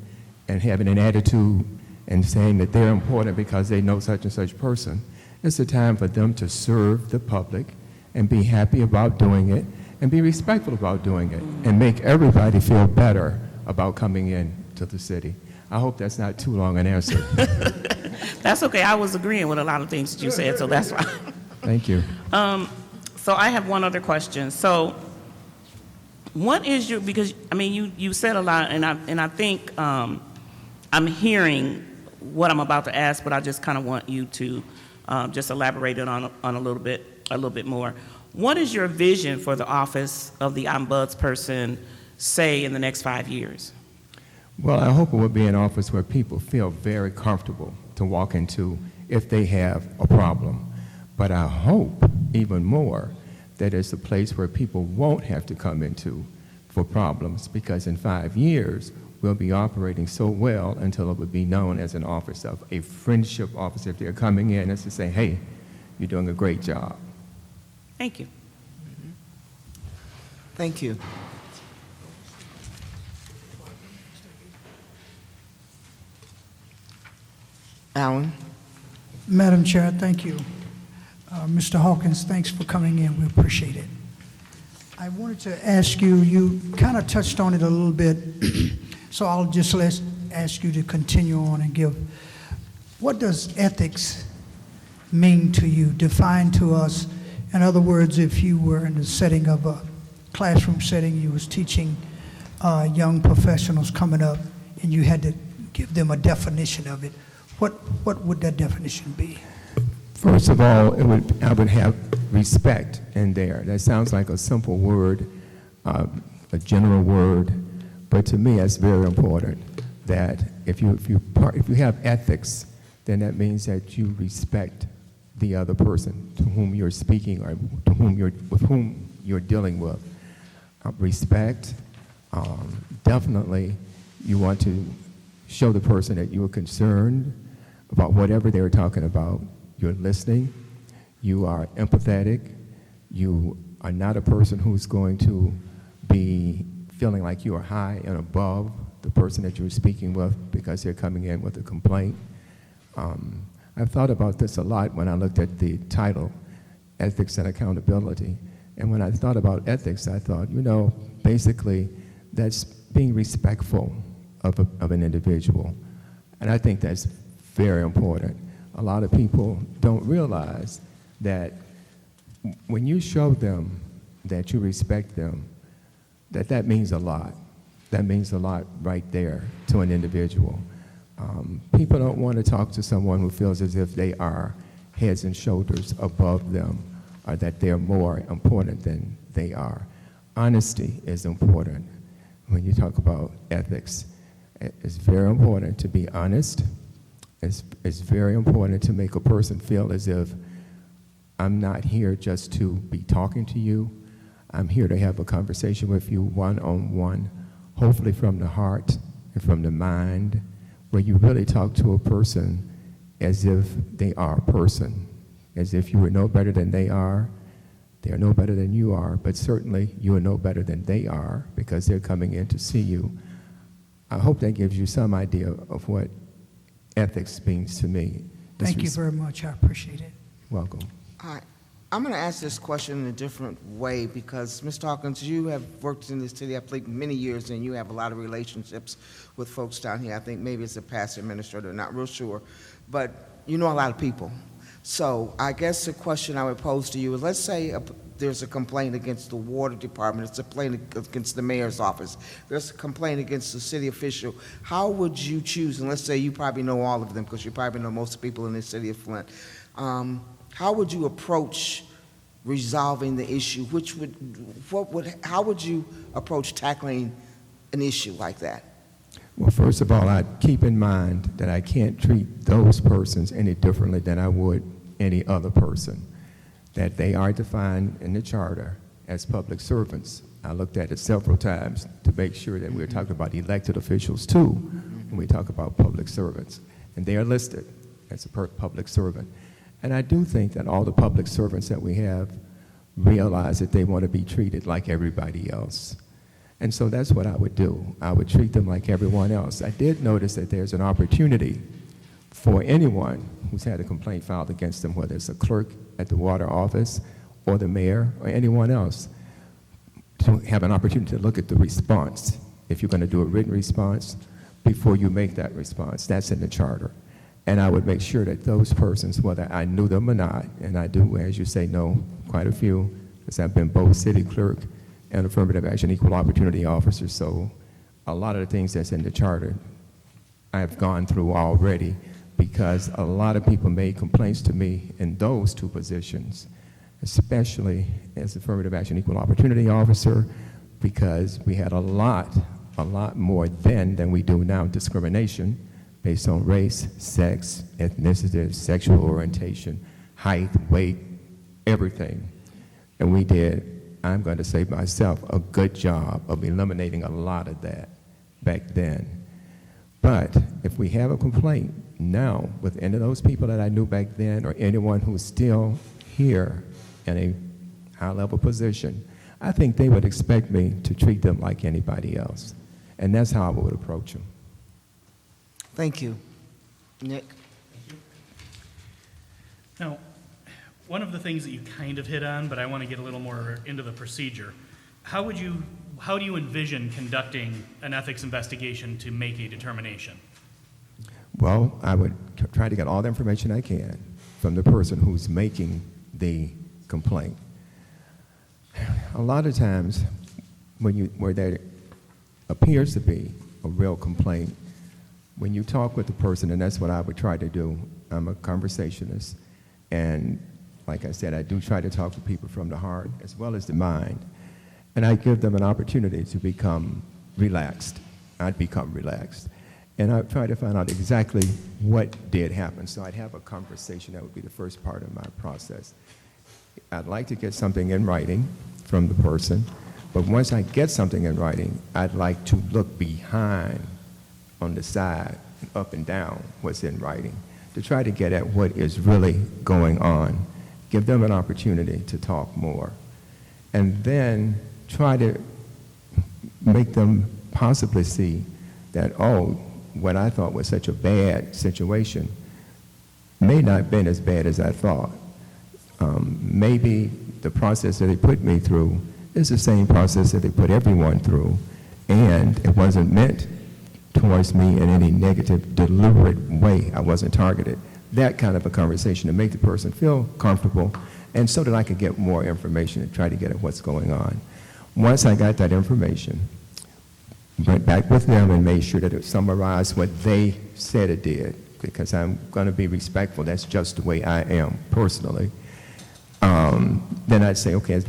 Speaker 10: and having an attitude and saying that they're important because they know such and such person. It's a time for them to serve the public and be happy about doing it and be respectful about doing it and make everybody feel better about coming in to the city. I hope that's not too long an answer.
Speaker 6: That's okay. I was agreeing with a lot of things that you said, so that's fine.
Speaker 10: Thank you.
Speaker 6: So I have one other question. So what is your, because, I mean, you said a lot, and I think I'm hearing what I'm about to ask, but I just kind of want you to just elaborate it on a little bit more. What is your vision for the office of the ombudsperson, say, in the next 5 years?
Speaker 10: Well, I hope it will be an office where people feel very comfortable to walk into if they have a problem. But I hope even more that it's a place where people won't have to come into for problems, because in 5 years, we'll be operating so well until it would be known as an office of a friendship office. If they're coming in, it's to say, hey, you're doing a great job.
Speaker 6: Thank you.
Speaker 2: Thank you. Alan?
Speaker 4: Madam Chair, thank you. Mr. Hawkins, thanks for coming in. We appreciate it. I wanted to ask you, you kind of touched on it a little bit, so I'll just ask you to continue on and give, what does ethics mean to you? Define to us. In other words, if you were in the setting of a classroom setting, you was teaching young professionals coming up, and you had to give them a definition of it, what would that definition be?
Speaker 10: First of all, I would have respect in there. That sounds like a simple word, a general word, but to me, it's very important that if you have ethics, then that means that you respect the other person to whom you're speaking or with whom you're dealing with. Respect, definitely, you want to show the person that you are concerned about whatever they're talking about. You're listening, you are empathetic, you are not a person who's going to be feeling like you are high and above the person that you're speaking with because they're coming in with a complaint. I've thought about this a lot when I looked at the title, Ethics and Accountability. And when I thought about ethics, I thought, basically that's being respectful of an individual. And I think that's very important. A lot of people don't realize that when you show them that you respect them, that means a lot. That means a lot right there to an individual. People don't want to talk to someone who feels as if they are heads and shoulders above them or that they're more important than they are. Honesty is important when you talk about ethics. It's very important to be honest. It's very important to make a person feel as if I'm not here just to be talking to you. I'm here to have a conversation with you one-on-one, hopefully from the heart and from the mind, where you really talk to a person as if they are a person, as if you were no better than they are no better than you are, but certainly you are no better than they are because they're coming in to see you. I hope that gives you some idea of what ethics means to me.
Speaker 4: Thank you very much. I appreciate it.
Speaker 10: Welcome.
Speaker 2: All right. I'm going to ask this question in a different way because, Mr. Hawkins, you have worked in this city, I think, many years, and you have a lot of relationships with folks down here. I think maybe it's a past administrator, not real sure, but you know a lot of people. So I guess the question I would pose to you is, let's say there's a complaint against the water department, it's a complaint against the mayor's office, there's a complaint against the city official. How would you choose, and let's say you probably know all of them because you probably know most people in the city of Flint, how would you approach resolving the issue? How would you approach tackling an issue like that?
Speaker 10: Well, first of all, I keep in mind that I can't treat those persons any differently than I would any other person, that they are defined in the charter as public servants. I looked at it several times to make sure that we're talking about elected officials too when we talk about public servants, and they are listed as a public servant. And I do think that all the public servants that we have realize that they want to be treated like everybody else. And so that's what I would do. I would treat them like everyone else. I did notice that there's an opportunity for anyone who's had a complaint filed against them, whether it's a clerk at the water office or the mayor or anyone else, to have an opportunity to look at the response. If you're going to do a written response, before you make that response, that's in the charter. And I would make sure that those persons, whether I knew them or not, and I do, as you say, know quite a few, because I've been both city clerk an affirmative action equal opportunity officer, so a lot of the things that's in the charter I have gone through already, because a lot of people made complaints to me in those two positions, especially as affirmative action equal opportunity officer, because we had a lot more then than we do now, discrimination based on race, sex, ethnicity, sexual orientation, height, weight, everything. And we did, I'm going to say myself, a good job of eliminating a lot of that back then. But if we have a complaint now with any of those people that I knew back then, or anyone who's still here in a high-level position, I think they would expect me to treat them like anybody else. And that's how I would approach them.
Speaker 2: Thank you. Nick?
Speaker 1: Now, one of the things that you kind of hit on, but I want to get a little more into the procedure, how do you envision conducting an ethics investigation to make a determination?
Speaker 10: Well, I would try to get all the information I can from the person who's making the complaint. A lot of times, where there appears to be a real complaint, when you talk with the person, and that's what I would try to do, I'm a conversationist, and like I said, I do try to talk to people from the heart as well as the mind, and I give them an opportunity to become relaxed. I'd become relaxed. And I'd try to find out exactly what did happen. So I'd have a conversation. That would be the first part of my process. I'd like to get something in writing from the person, but once I get something in writing, I'd like to look behind, on the side, up and down what's in writing, to try to get at what is really going on. Give them an opportunity to talk more. And then try to make them possibly see that, oh, what I thought was such a bad situation may not have been as bad as I thought. Maybe the process that they put me through is the same process that they put everyone through, and it wasn't meant towards me in any negative, deliberate way. I wasn't targeted. That kind of a conversation to make the person feel comfortable, and so that I could get more information and try to get at what's going on. Once I got that information, went back with them and made sure that it summarized what they said it did, because I'm going to be respectful. That's just the way I am personally. Then I'd say, okay, is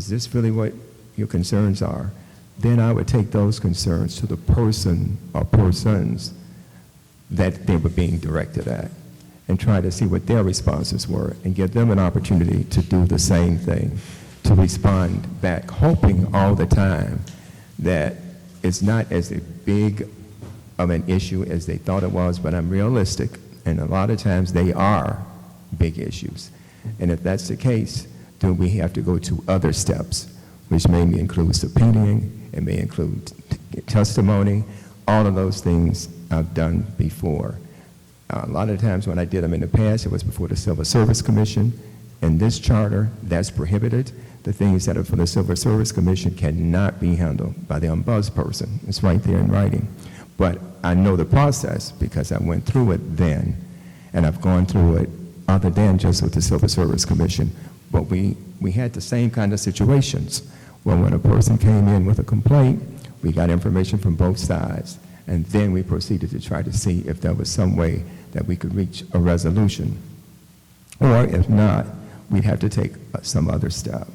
Speaker 10: this really what your concerns are? Then I would take those concerns to the person or persons that they were being directed at and try to see what their responses were and give them an opportunity to do the same thing, to respond back, hoping all the time that it's not as big of an issue as they thought it was, but I'm realistic, and a lot of times they are big issues. And if that's the case, then we have to go to other steps, which may include subpoenaing, it may include testimony. All of those things I've done before. A lot of times when I did them in the past, it was before the Civil Service Commission. In this charter, that's prohibited. The things that are for the Civil Service Commission cannot be handled by the ombudsperson. It's right there in writing. But I know the process because I went through it then, and I've gone through it other than just with the Civil Service Commission. But we had the same kind of situations. Well, when a person came in with a complaint, we got information from both sides, and then we proceeded to try to see if there was some way that we could reach a resolution. Or if not, we'd have to take some other step.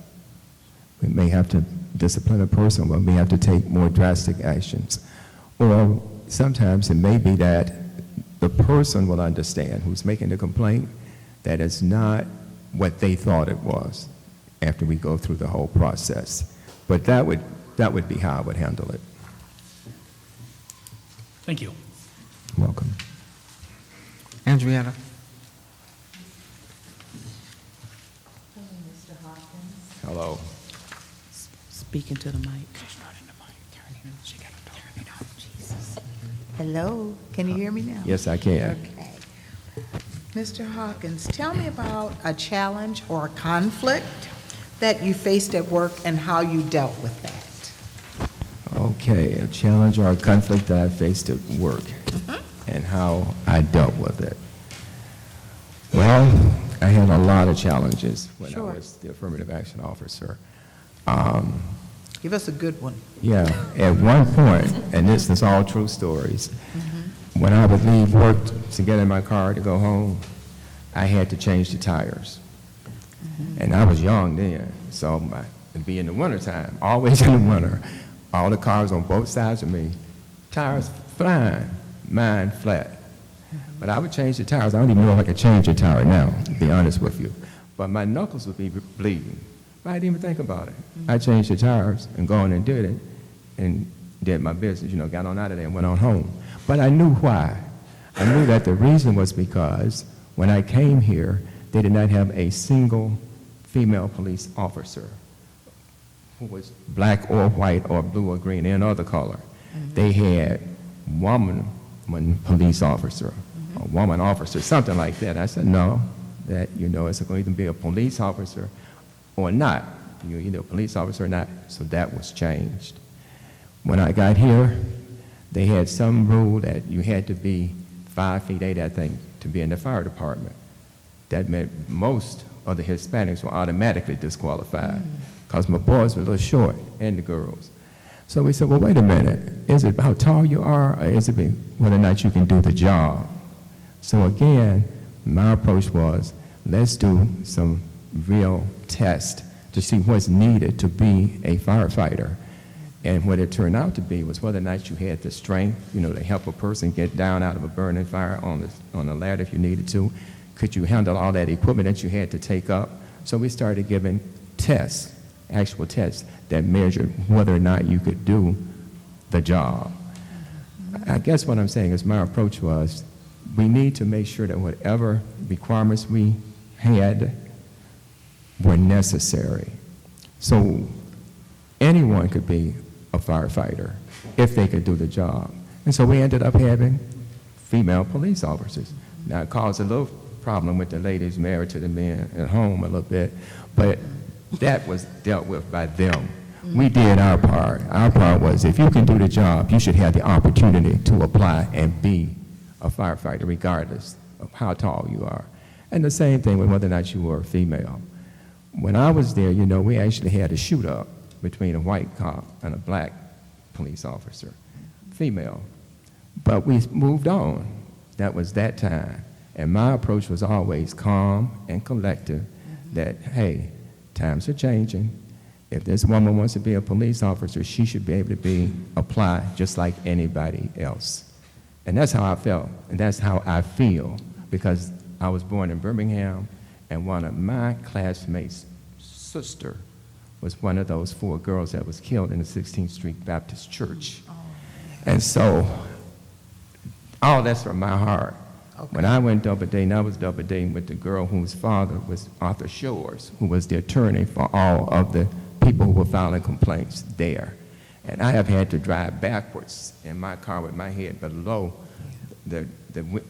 Speaker 10: We may have to discipline a person, we may have to take more drastic actions. Or sometimes it may be that the person will understand who's making the complaint that it's not what they thought it was after we go through the whole process. But that would be how I would handle it.
Speaker 1: Thank you.
Speaker 10: Welcome.
Speaker 2: Andrietta?
Speaker 3: Mr. Hopkins,
Speaker 10: Hello.
Speaker 3: speaking to the mic.
Speaker 9: Hello, can you hear me now?
Speaker 10: Yes, I can.
Speaker 9: Okay. Mr. Hawkins, tell me about a challenge or a conflict that you faced at work and how you dealt with that.
Speaker 10: Okay, a challenge or a conflict that I faced at work and how I dealt with it. Well, I had a lot of challenges when I
Speaker 9: Sure.
Speaker 10: was the affirmative action officer.
Speaker 9: Give us a good one.
Speaker 10: Yeah, at one point, and this is all true stories, when I would leave work to get in my car to go home, I had to change the tires. And I was young then, so it'd be in the wintertime, always in the winter. All the cars on both sides of me, tires flying, mine flat. But I would change the tires. I don't even know if I could change a tire now, to be honest with you. But my knuckles would be bleeding. I didn't even think about it. I changed the tires and go on and did it and did my business, you know, got on out of there and went on home. But I knew why. I knew that the reason was because when I came here, they did not have a single female police officer who was black or white or blue or green, any other color. They had one police officer, a woman officer, something like that. I said, no, that, you know, it's going to either be a police officer or not. You're either a police officer or not. So that was changed. When I got here, they had some rule that you had to be 5 feet 8, I think, to be in the fire department. That meant most of the Hispanics were automatically disqualified because my boys were a little short and the girls. So we said, well, wait a minute. Is it how tall you are or is it whether or not you can do the job? So again, my approach was, let's do some real tests to see what's needed to be a firefighter. And what it turned out to be was whether or not you had the strength, you know, to help a person get down out of a burning fire on a ladder if you needed to. Could you handle all that equipment that you had to take up? So we started giving tests, actual tests, that measured whether or not you could do the job. I guess what I'm saying is my approach was, we need to make sure that whatever requirements we had were necessary. So anyone could be a firefighter if they could do the job. And so we ended up having female police officers. Now it caused a little problem with the ladies married to the men at home a little bit, but that was dealt with by them. We did our part. Our part was, if you can do the job, you should have the opportunity to apply and be a firefighter regardless of how tall you are. And the same thing with whether or not you were a female. When I was there, you know, we actually had a shoot-up between a white cop and a black police officer, female. But we moved on. That was that time. And my approach was always calm and collective, that, hey, times are changing. If this woman wants to be a police officer, she should be able to apply just like anybody else. And that's how I felt, and that's how I feel, because I was born in Birmingham, and one of my classmates' sister was one of those 4 girls that was killed in the 16th Street Baptist Church. And so, all that's from my heart. Okay. When I went double dating, I was double dating with the girl whose father was Arthur Shores, who was the attorney for all of the people who were filing complaints there. And I have had to drive backwards in my car with my head below the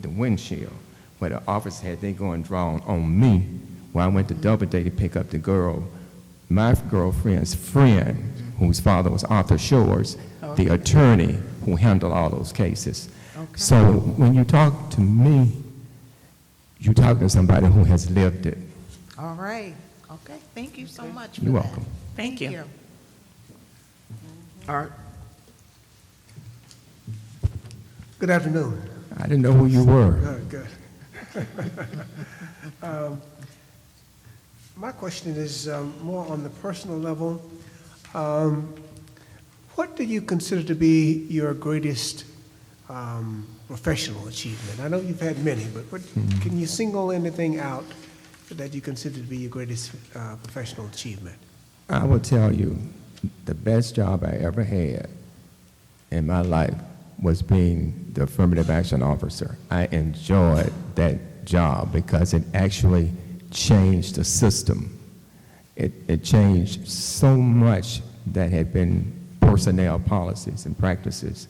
Speaker 10: windshield, where the officer had they going drawn on me when I went to Doubleday to pick up the girl, my girlfriend's friend, whose father was Arthur Shores, the attorney who handled all those cases. Okay. So when you talk to me, you talk to somebody who has lived it.
Speaker 9: All right. Okay. Thank you so much.
Speaker 10: You're welcome.
Speaker 6: Thank you.
Speaker 5: All right. Good afternoon.
Speaker 10: I didn't know who you were.
Speaker 5: Good. My question is more on the personal level. What do you consider to be your greatest professional achievement? I know you've had many, but can you single anything out that you consider to be your greatest professional achievement?
Speaker 10: I will tell you, the best job I ever had in my life was being the affirmative action officer. I enjoyed that job because it actually changed the system. It changed so much that had been personnel policies and practices,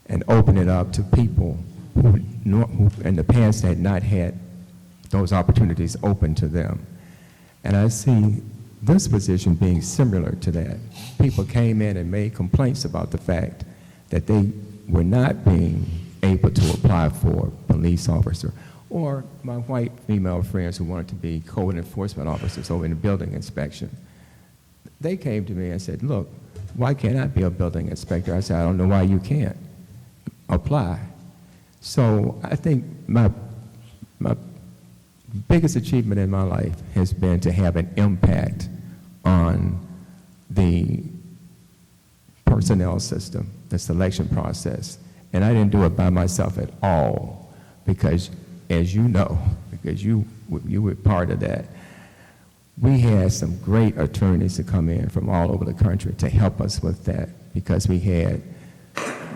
Speaker 10: and opened it up to people who in the past had not had those opportunities open to them. And I see this position being similar to that. People came in and made complaints about the fact that they were not being able to apply for police officer, or my white female friends who wanted to be code enforcement officers over in the building inspection. they came to me and said, look, why can't I be a building inspector? I said, I don't know why you can't apply. So I think my biggest achievement in my life has been to have an impact on the personnel system, the selection process. And I didn't do it by myself at all, because as you know, because you were part of that, we had some great attorneys to come in from all over the country to help us with that, because we had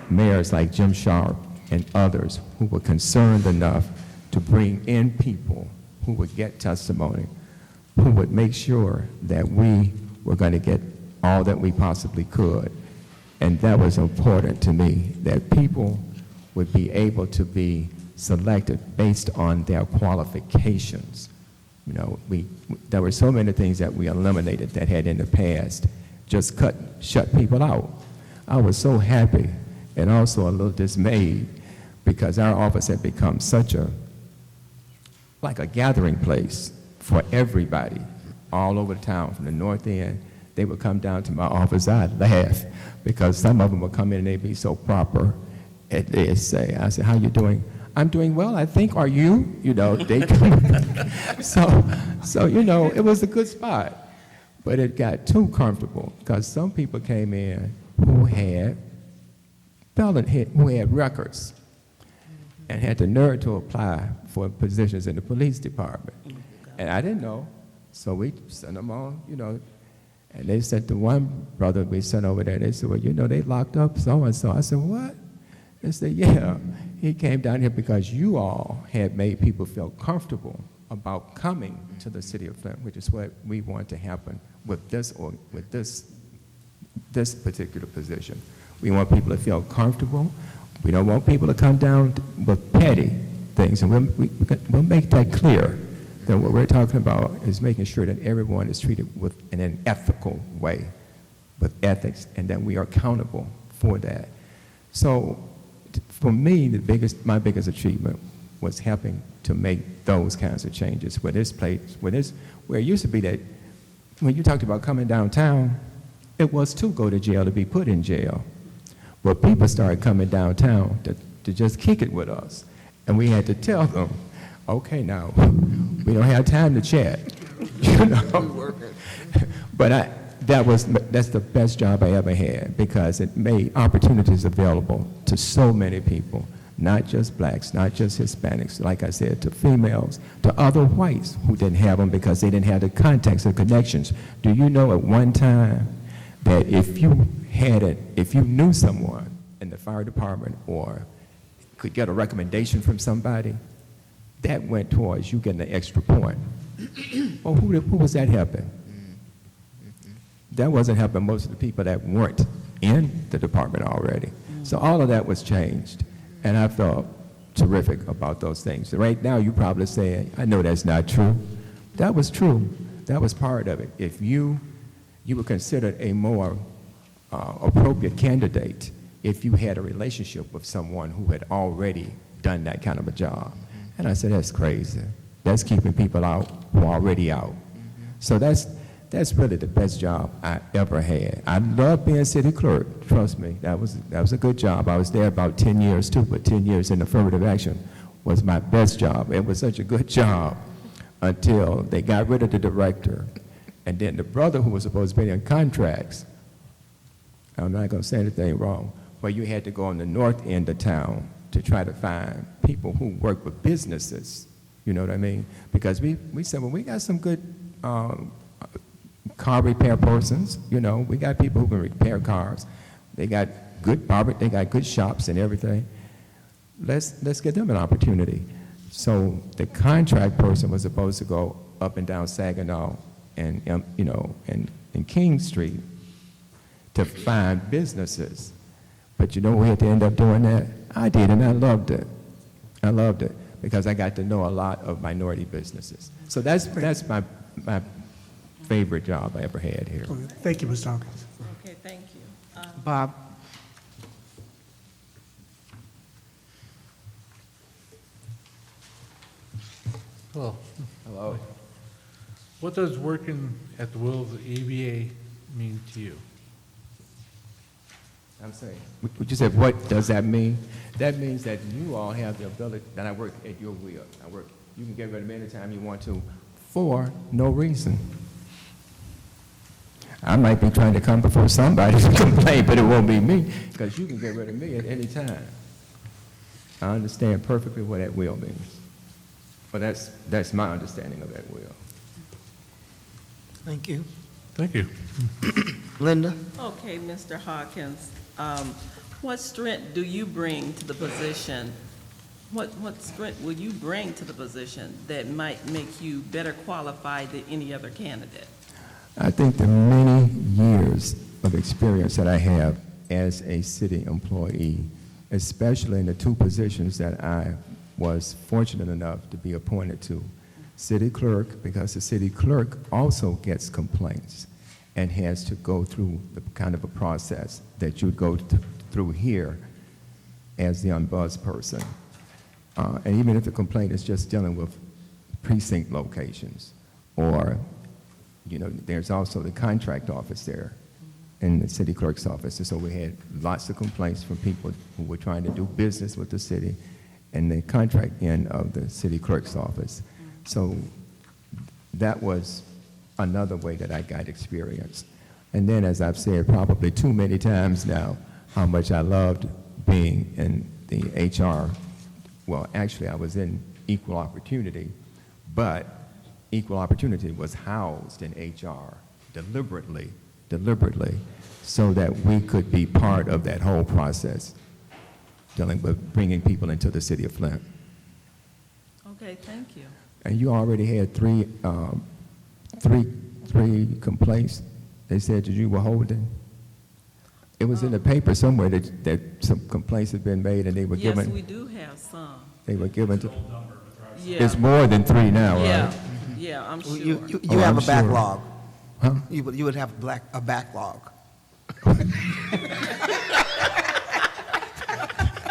Speaker 10: mayors like Jim Sharp and others who were concerned enough to bring in people who would get testimony, who would make sure that we were going to get all that we possibly could. And that was important to me, that people would be able to be selected based on their qualifications. You know, there were so many things that we eliminated that had in the past just shut people out. I was so happy and also a little dismayed, because our office had become like a gathering place for everybody all over the town, from the north end. They would come down to my office. I'd laugh, because some of them would come in and they'd be so proper. And they'd say, I said, how you doing? I'm doing well, I think. Are you? You know, they so, you know, it was a good spot. But it got too comfortable, because some people came in who had records and had the nerve to apply for positions in the police department. And I didn't know, so we sent them on, you know. And they said to one brother we sent over there, they said, well, you know, they locked up so-and-so. I said, what? They said, yeah, he came down here because you all had made people feel comfortable about coming to the city of Flint, which is what we want to happen with this particular position. We want people to feel comfortable. We don't want people to come down with petty things, and we'll make that clear. That what we're talking about is making sure that everyone is treated in an ethical way, with ethics, and that we are accountable for that. So, for me, my biggest achievement was helping to make those kinds of changes. Where it used to be that when you talked about coming downtown, it was to go to jail, to be put in jail. But people started coming downtown to just kick it with us. And we had to tell them, okay, now, we don't have time to chat, you know. But that's the best job I ever had, because it made opportunities available to so many people, not just blacks, not just Hispanics, like I said, to females, to other whites who didn't have them because they didn't have the contacts or connections. Do you know at one time that if you knew someone in the fire department or could get a recommendation from somebody, that went towards you getting an extra point. Well, who was that helping? That wasn't helping most of the people that weren't in the department already. So all of that was changed, and I felt terrific about those things. Right now, you probably say, I know that's not true. That was true. That was part of it. If you were considered a more appropriate candidate if you had a relationship with someone who had already done that kind of a job. And I said, that's crazy. That's keeping people out who are already out. So that's really the best job I ever had. I love being city clerk, trust me. That was a good job. I was there about 10 years too, but 10 years in affirmative action was my best job. It was such a good job until they got rid of the director. And then the brother who was supposed to be in contracts, I'm not going to say anything wrong, but you had to go on the north end of town to try to find people who work with businesses, you know what I mean? Because we said, well, we got some good car repair persons, you know, we got people who can repair cars. They got good they got good shops and everything. Let's give them an opportunity. So the contract person was supposed to go up and down Saginaw and you know, and King Street to find businesses. But you know, we had to end up doing that. I did, and I loved it. I loved it because I got to know a lot of minority businesses. So that's my favorite job I ever had here.
Speaker 5: Thank you, Mr. Hawkins.
Speaker 3: Okay, thank you.
Speaker 2: Bob?
Speaker 8: Well,
Speaker 10: Hello.
Speaker 8: what does working at the will of the ABA mean to you?
Speaker 10: I'm saying, what you said, what does that mean? That means that you all have the ability, that I work at your will. You can get rid of me anytime you want to, for no reason. I might be trying to come before somebody to complain, but it won't be me, because you can get rid of me at any time. I understand perfectly what that will means. But that's my understanding of that will.
Speaker 2: Thank you.
Speaker 8: Thank you.
Speaker 2: Linda?
Speaker 11: Okay, Mr. Hawkins, what strength do you bring to the position? What strength will you bring to the position that might make you better qualified than any other candidate?
Speaker 10: I think the many years of experience that I have as a city employee, especially in the two positions that I was fortunate enough to be appointed to, city clerk, because the city clerk also gets complaints and has to go through the kind of a process that you'd go through here as the unbuzzed person. And even if the complaint is just dealing with precinct locations, or, you know, there's also the contract office there in the city clerk's office. And so we had lots of complaints from people who were trying to do business with the city and the contract end of the city clerk's office. So that was another way that I got experience. And then, as I've said probably too many times now, how much I loved being in the HR. Well, actually, I was in equal opportunity, but equal opportunity was housed in HR deliberately, so that we could be part of that whole process, dealing with bringing people into the city of Flint.
Speaker 11: Okay, thank you.
Speaker 10: And you already had three complaints. They said that you were holding. It was in the paper somewhere that some complaints had been made, and they were given.
Speaker 11: Yes, we do have some.
Speaker 10: They were given to.
Speaker 11: Yeah.
Speaker 10: It's more than 3 now,
Speaker 11: Yeah,
Speaker 10: right?
Speaker 11: yeah, I'm sure.
Speaker 2: You
Speaker 10: Oh,
Speaker 2: have
Speaker 10: I'm
Speaker 2: a
Speaker 10: sure.
Speaker 2: backlog.
Speaker 10: Huh?
Speaker 2: You would have a backlog.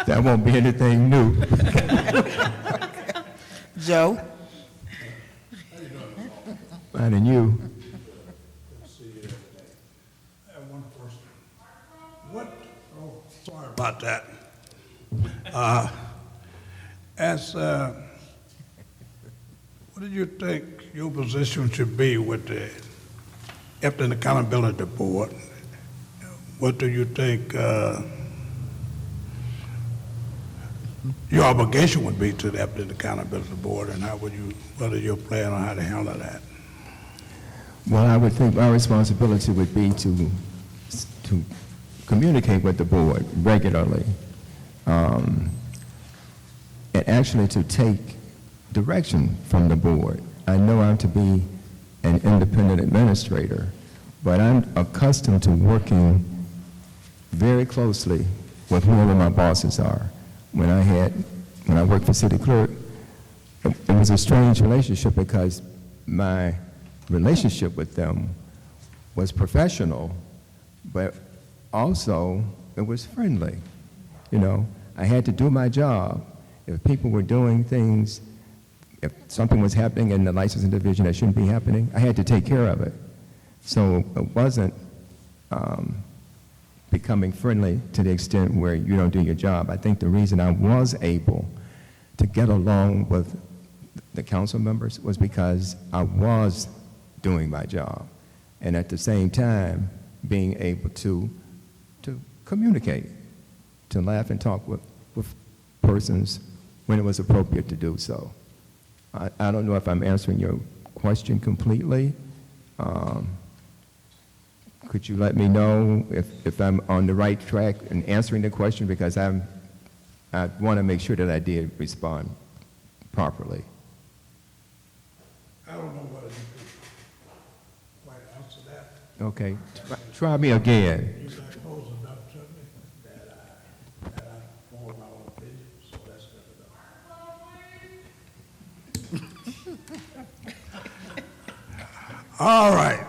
Speaker 10: That won't be anything new.
Speaker 2: Joe?
Speaker 10: Fine, and you?
Speaker 12: I have one question. Sorry about that. What do you think your position should be with the Ethics and Accountability Board? What do you think your obligation would be to the Ethics and Accountability Board, and what are your plan on how to handle that?
Speaker 10: Well, I would think my responsibility would be to communicate with the board regularly, and actually to take direction from the board. I know I'm to be an independent administrator, but I'm accustomed to working very closely with whoever my bosses are. When I worked for city clerk, it was a strange relationship because my relationship with them was professional, but also it was friendly. You know, I had to do my job. If people were doing things, if something was happening in the licensing division that shouldn't be happening, I had to take care of it. So it wasn't becoming friendly to the extent where you don't do your job. I think the reason I was able to get along with the council members was because I was doing my job, and at the same time being able to communicate, to laugh and talk with persons when it was appropriate to do so. I don't know if I'm answering your question completely. Could you let me know if I'm on the right track in answering the question, because I want to make sure that I did respond properly.
Speaker 12: I don't know whether you could quite answer that.
Speaker 10: Okay, try me again.
Speaker 12: You got close enough to me that I formed my own opinion, so that's good enough. All right.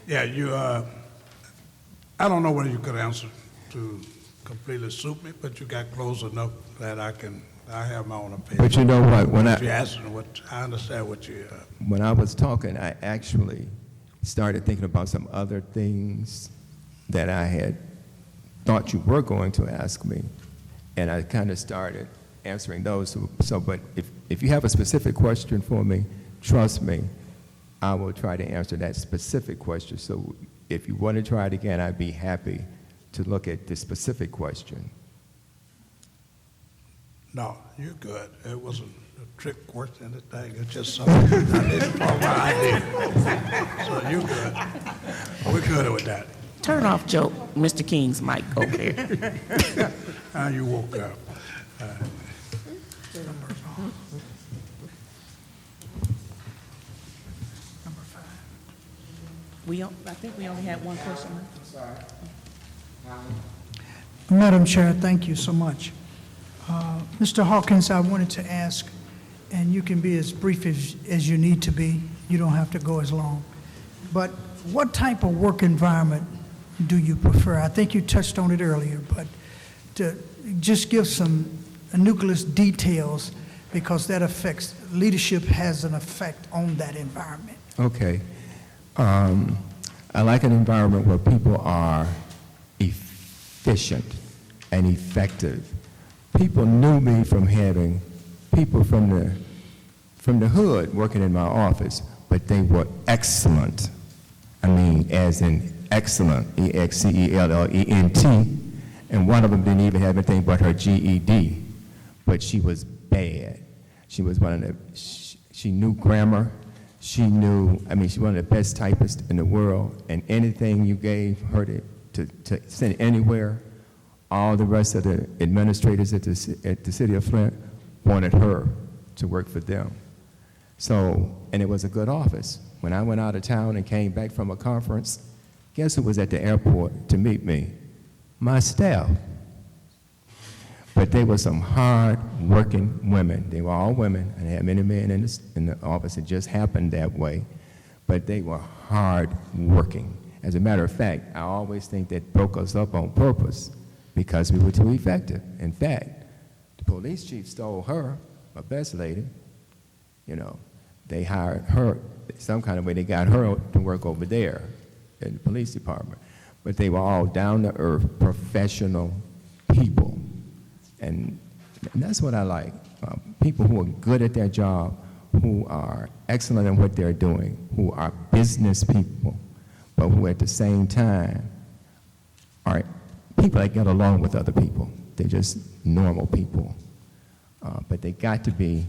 Speaker 12: Yeah, you, I don't know whether you could answer to completely suit me, but you got close enough that I can I have my own opinion.
Speaker 10: But you know what, when
Speaker 12: You're asking what, I understand what you,
Speaker 10: when I was talking, I actually started thinking about some other things that I had thought you were going to ask me, and I kind of started answering those. But if you have a specific question for me, trust me, I will try to answer that specific question. So if you want to try it again, I'd be happy to look at the specific question.
Speaker 12: no, you're good. It wasn't a trick question, anything. It's just something I didn't follow my idea. So you're good. We're good with that.
Speaker 6: Turn off Mr. King's mic over there.
Speaker 12: How you woke up.
Speaker 6: I think we only had one question left.
Speaker 4: Madam Chair, thank you so much. Mr. Hawkins, I wanted to ask, and you can be as brief as you need to be. You don't have to go as long. But what type of work environment do you prefer? I think you touched on it earlier, but to just give some nucleus details, because that affects, leadership has an effect on that environment.
Speaker 10: Okay. I like an environment where people are efficient and effective. People knew me from having people from the hood working in my office, but they were excellent. I mean, as in excellent, E-X-C-E-L-L-E-N-T, and one of them didn't even have anything but her GED, but she was bad. She was one of the, she knew grammar. She knew, I mean, she's one of the best typists in the world, and anything you gave her to send anywhere, all the rest of the administrators at the city of Flint wanted her to work for them. So, and it was a good office. When I went out of town and came back from a conference, guess who was at the airport to meet me? My staff. But they were some hard-working women. They were all women, and I had many men in the office. It just happened that way. But they were hard-working. As a matter of fact, I always think that broke us up on purpose because we were too effective. In fact, the police chief stole her, my best lady. You know, they hired her, some kind of way they got her to work over there in the police department. But they were all down-to-earth, professional people. And that's what I like. People who are good at their job, who are excellent in what they're doing, who are business people, but who at the same time are people that get along with other people. They're just normal people. But they got to be,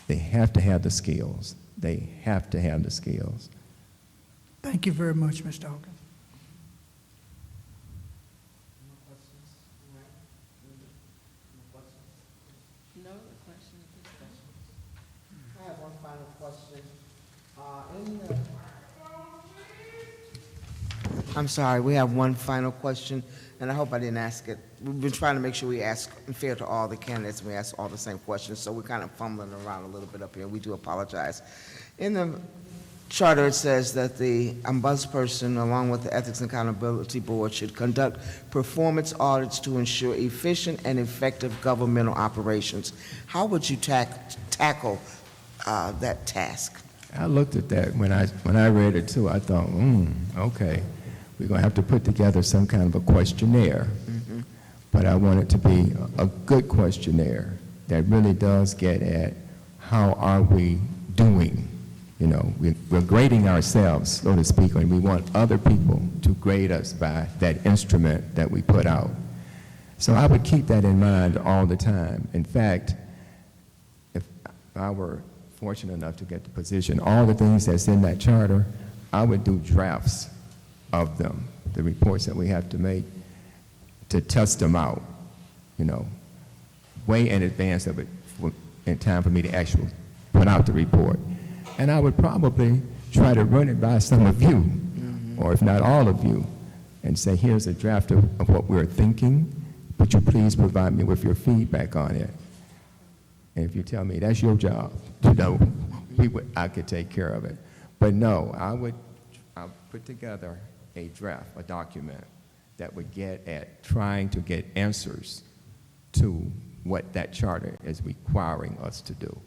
Speaker 10: they have to have the skills. They have to have the skills.
Speaker 4: Thank you very much, Mr. Hawkins.
Speaker 2: I have one final question. I'm sorry, we have one final question, and I hope I didn't ask it. We've been trying to make sure we ask fair to all the candidates, and we ask all the same questions, so we're kind of fumbling around a little bit up here. We do apologize. In the charter, it says that the ombudsperson, along with the Ethics and Accountability Board, should conduct performance audits to ensure efficient and effective governmental operations. How would you tackle that task?
Speaker 10: I looked at that when I read it too. I thought, okay, we're going to have to put together some kind of a questionnaire. Mm-hmm. But I want it to be a good questionnaire that really does get at how are we doing. You know, we're grading ourselves, so to speak, and we want other people to grade us by that instrument that we put out. So I would keep that in mind all the time. In fact, if I were fortunate enough to get the position, all the things that's in that charter, I would do drafts of them, the reports that we have to make, to test them out, you know, way in advance of it, in time for me to actually put out the report. And I would probably try to run it by some of you, or if not all of you, and say, here's a draft of what we're thinking. Would you please provide me with your feedback on it? And if you tell me that's your job, you know, I could take care of it. But no, I'll put together a draft, a document that would get at trying to get answers to what that charter is requiring us to do.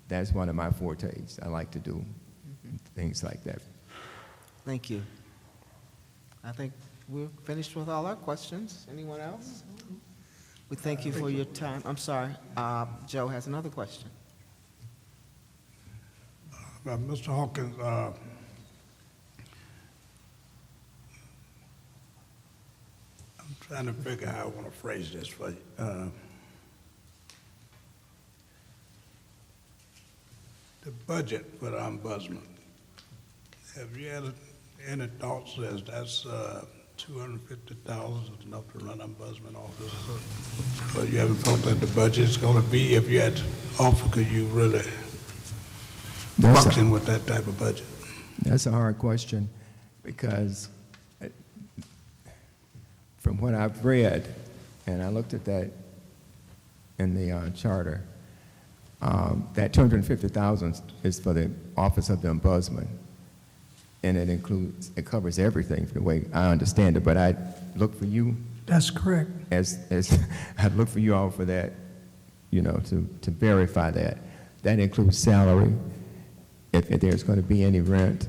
Speaker 10: That's one of my fortes. I like to do things like that.
Speaker 2: Thank you. I think we're finished with all our questions. Anyone else? We thank you for your time. I'm sorry, Joe has another question.
Speaker 12: Mr. Hawkins, I'm trying to figure how I want to phrase this for you. The budget for the ombudsman, have you had any thoughts as that's 250,000 is enough to run ombudsman office? But you haven't thought that the budget's going to be, if you had to offer, could you really function with that type of budget?
Speaker 10: That's a hard question because from what I've read, and I looked at that in the charter, that 250,000 is for the Office of the Ombudsman, and it covers everything the way I understand it. But I look for you
Speaker 4: That's correct.
Speaker 10: as I'd look for you all for that, to verify that. That includes salary, if there's going to be any rent,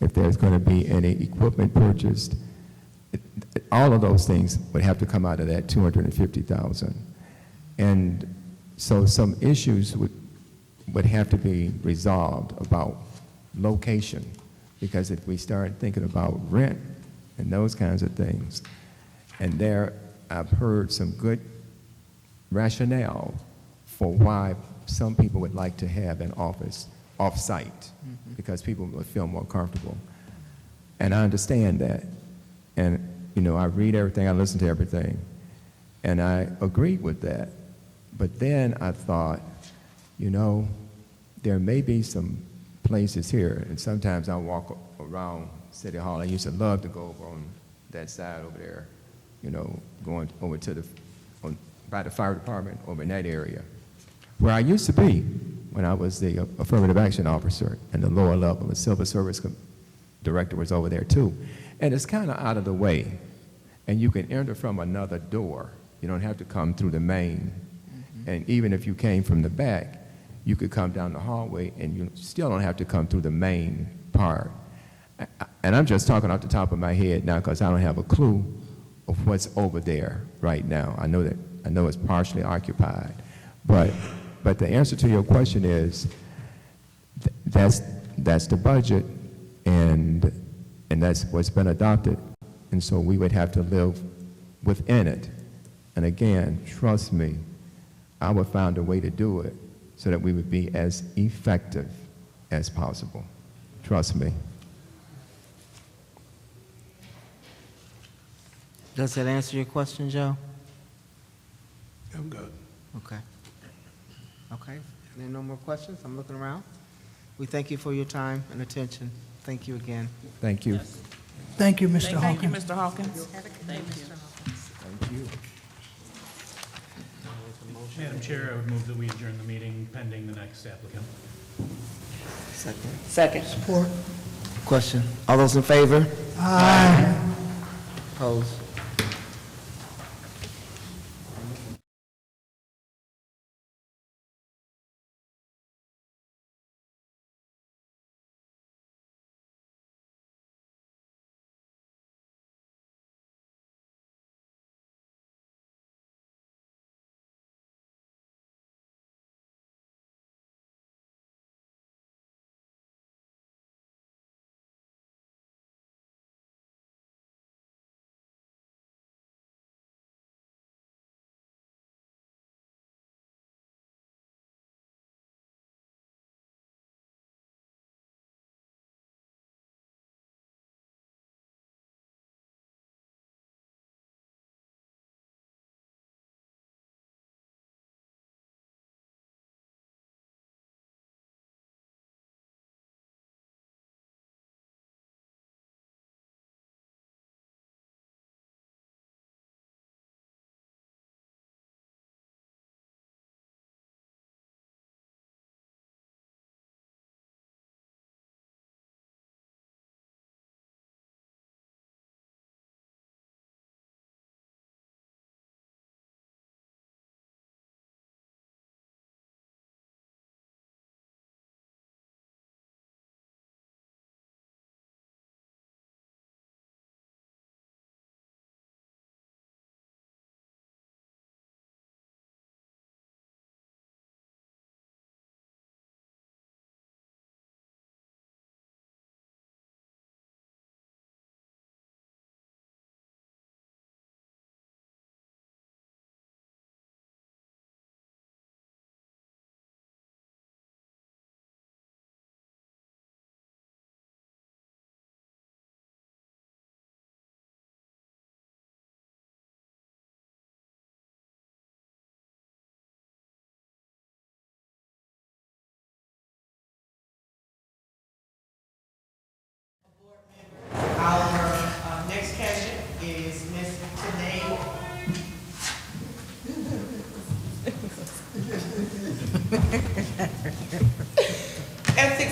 Speaker 10: if there's going to be any equipment purchased. All of those things would have to come out of that 250,000. And so some issues would have to be resolved about location, because if we start thinking about rent and those kinds of things, and there I've heard some good rationale for why some people would like to have an office off-site, because people would feel more comfortable. And I understand that. And, I read everything, I listen to everything, and I agreed with that. But then I thought, there may be some places here, and sometimes I walk around City Hall. I used to love to go over on that side over there, going over to by the fire department over in that area, where I used to be when I was the affirmative action officer and the lower level. The civil service director was over there too. And it's kind of out of the way, and you can enter from another door. You don't have to come through the main. And even if you came from the back, you could come down the hallway, and you still don't have to come through the main part. And I'm just talking off the top of my head now because I don't have a clue of what's over there right now. I know it's partially occupied, but the answer to your question is that's the budget, and that's what's been adopted, and so we would have to live within it. And again, trust me, I would find a way to do it so that we would be as effective as possible. Trust me.
Speaker 2: Does that answer your question, Joe?
Speaker 12: I'm good.
Speaker 2: Okay. Okay, there are no more questions? I'm looking around. We thank you for your time and attention. Thank you again.
Speaker 10: Thank you.
Speaker 4: Thank you, Mr.
Speaker 6: Thank you,
Speaker 4: Hawkins.
Speaker 6: Mr. Hawkins.
Speaker 11: Thank you.
Speaker 10: Thank you.
Speaker 1: Madam Chair, I would move that we adjourn the meeting pending the next applicant.
Speaker 6: Second.
Speaker 4: Support.
Speaker 2: Question. All those in favor?
Speaker 4: Aye.
Speaker 2: Opposed?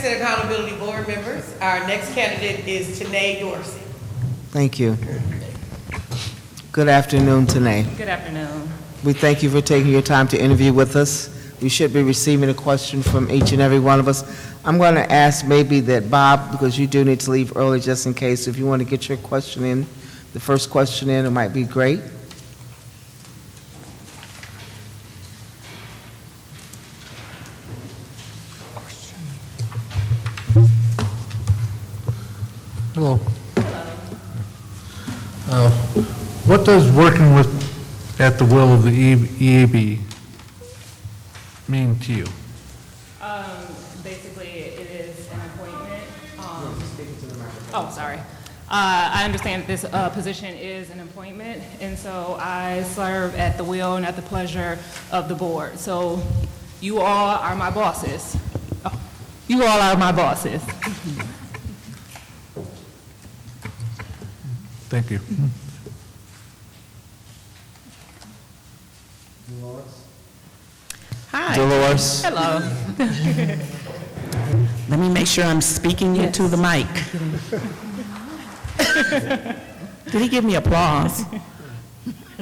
Speaker 3: and Accountability Board members. Our next candidate is Tanae Dorsey.
Speaker 2: Thank you. Good afternoon, Tanae.
Speaker 13: Good afternoon.
Speaker 2: We thank you for taking your time to interview with us. We should be receiving a question from each and every one of us. I'm going to ask maybe that Bob, because you do need to leave early just in case, if you want to get your question in, the first question in, it might be great.
Speaker 8: Hello. What does working with, at the will of the EAB mean to you?
Speaker 13: Basically, it is an appointment. Oh, sorry. I understand that this position is an appointment, and so I serve at the will and at the pleasure of the board. So you all are my bosses. Oh, you all are my bosses.
Speaker 8: Thank you.
Speaker 6: Hi.
Speaker 2: Dolores?
Speaker 6: Hello. Let me make sure I'm speaking into the mic. Did he give me applause?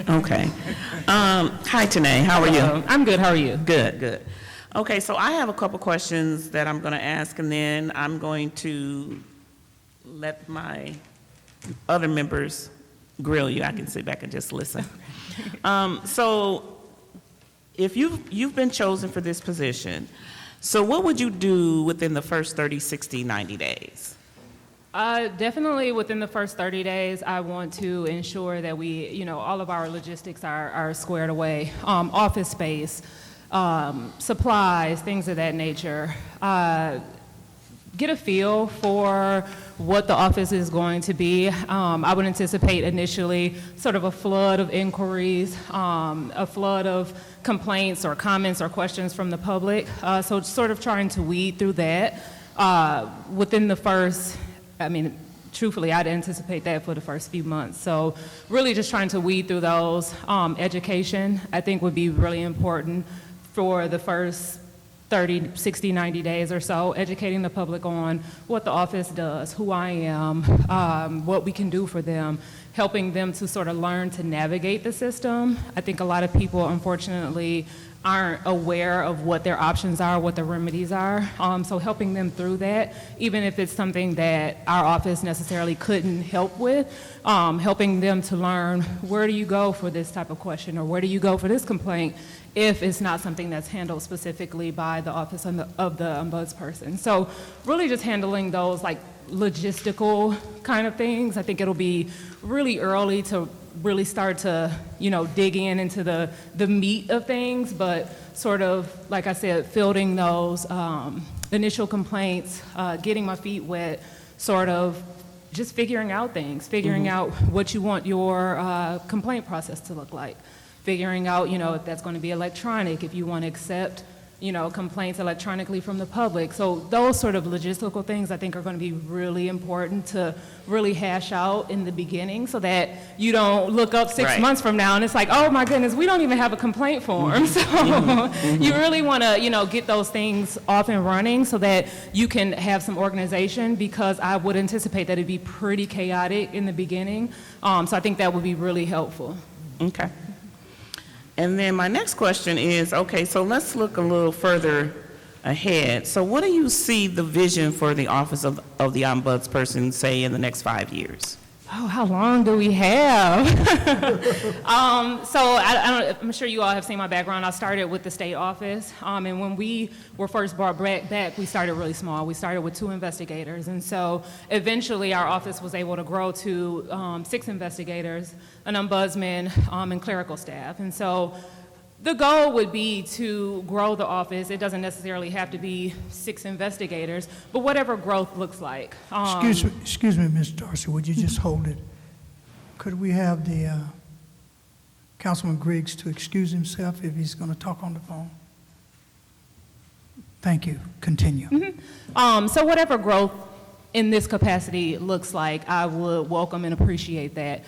Speaker 6: Okay. Hi, Tanae. How are you?
Speaker 13: I'm good. How are you?
Speaker 6: Good, good. Okay, so I have a couple questions that I'm going to ask, and then I'm going to let my other members grill you. I can sit back and just listen. So if you've been chosen for this position, so what would you do within the first 30, 60, 90 days?
Speaker 13: Definitely within the first 30 days, I want to ensure that we, all of our logistics are squared away. Office space, supplies, things of that nature. Get a feel for what the office is going to be. I would anticipate initially sort of a flood of inquiries, a flood of complaints or comments or questions from the public. So sort of trying to weed through that within the first, truthfully, I'd anticipate that for the first few months. So really just trying to weed through those. Education, I think, would be really important for the first 30, 60, 90 days or so, educating the public on what the office does, who I am, what we can do for them, helping them to sort of learn to navigate the system. I think a lot of people, unfortunately, aren't aware of what their options are, what their remedies are. So helping them through that, even if it's something that our office necessarily couldn't help with, helping them to learn where do you go for this type of question or where do you go for this complaint if it's not something that's handled specifically by the office of the ombudsperson. So really just handling those like logistical kind of things. I think it'll be really early to really start to, dig into the meat of things, but sort of, like I said, fielding those initial complaints, getting my feet wet, sort of just figuring out things, figuring out what you want your complaint process to look like, figuring out, if that's going to be electronic, if you want to accept, complaints electronically from the public. So those sort of logistical things I think are going to be really important to really hash out in the beginning so that you don't look up 6 months from now and it's like, oh my goodness, we don't even have a complaint form. So you really want to, get those things off and running so that you can have some organization, because I would anticipate that it'd be pretty chaotic in the beginning. So I think that would be really helpful.
Speaker 6: Okay. And then my next question is, okay, so let's look a little further ahead. So what do you see the vision for the Office of the Ombudsperson, say, in the next 5 years?
Speaker 13: Oh, how long do we have? I'm sure you all have seen my background. I started with the state office, and when we were first brought back, we started really small. We started with 2 investigators, and so eventually our office was able to grow to 6 investigators, an ombudsman, and clerical staff. And so the goal would be to grow the office. It doesn't necessarily have to be 6 investigators, but whatever growth looks like.
Speaker 4: Excuse me, Ms. Dorsey, would you just hold it? Could we have the Councilman Griggs to excuse himself if he's going to talk on the phone? Thank you. Continue.
Speaker 13: So whatever growth in this capacity looks like, I would welcome and appreciate that.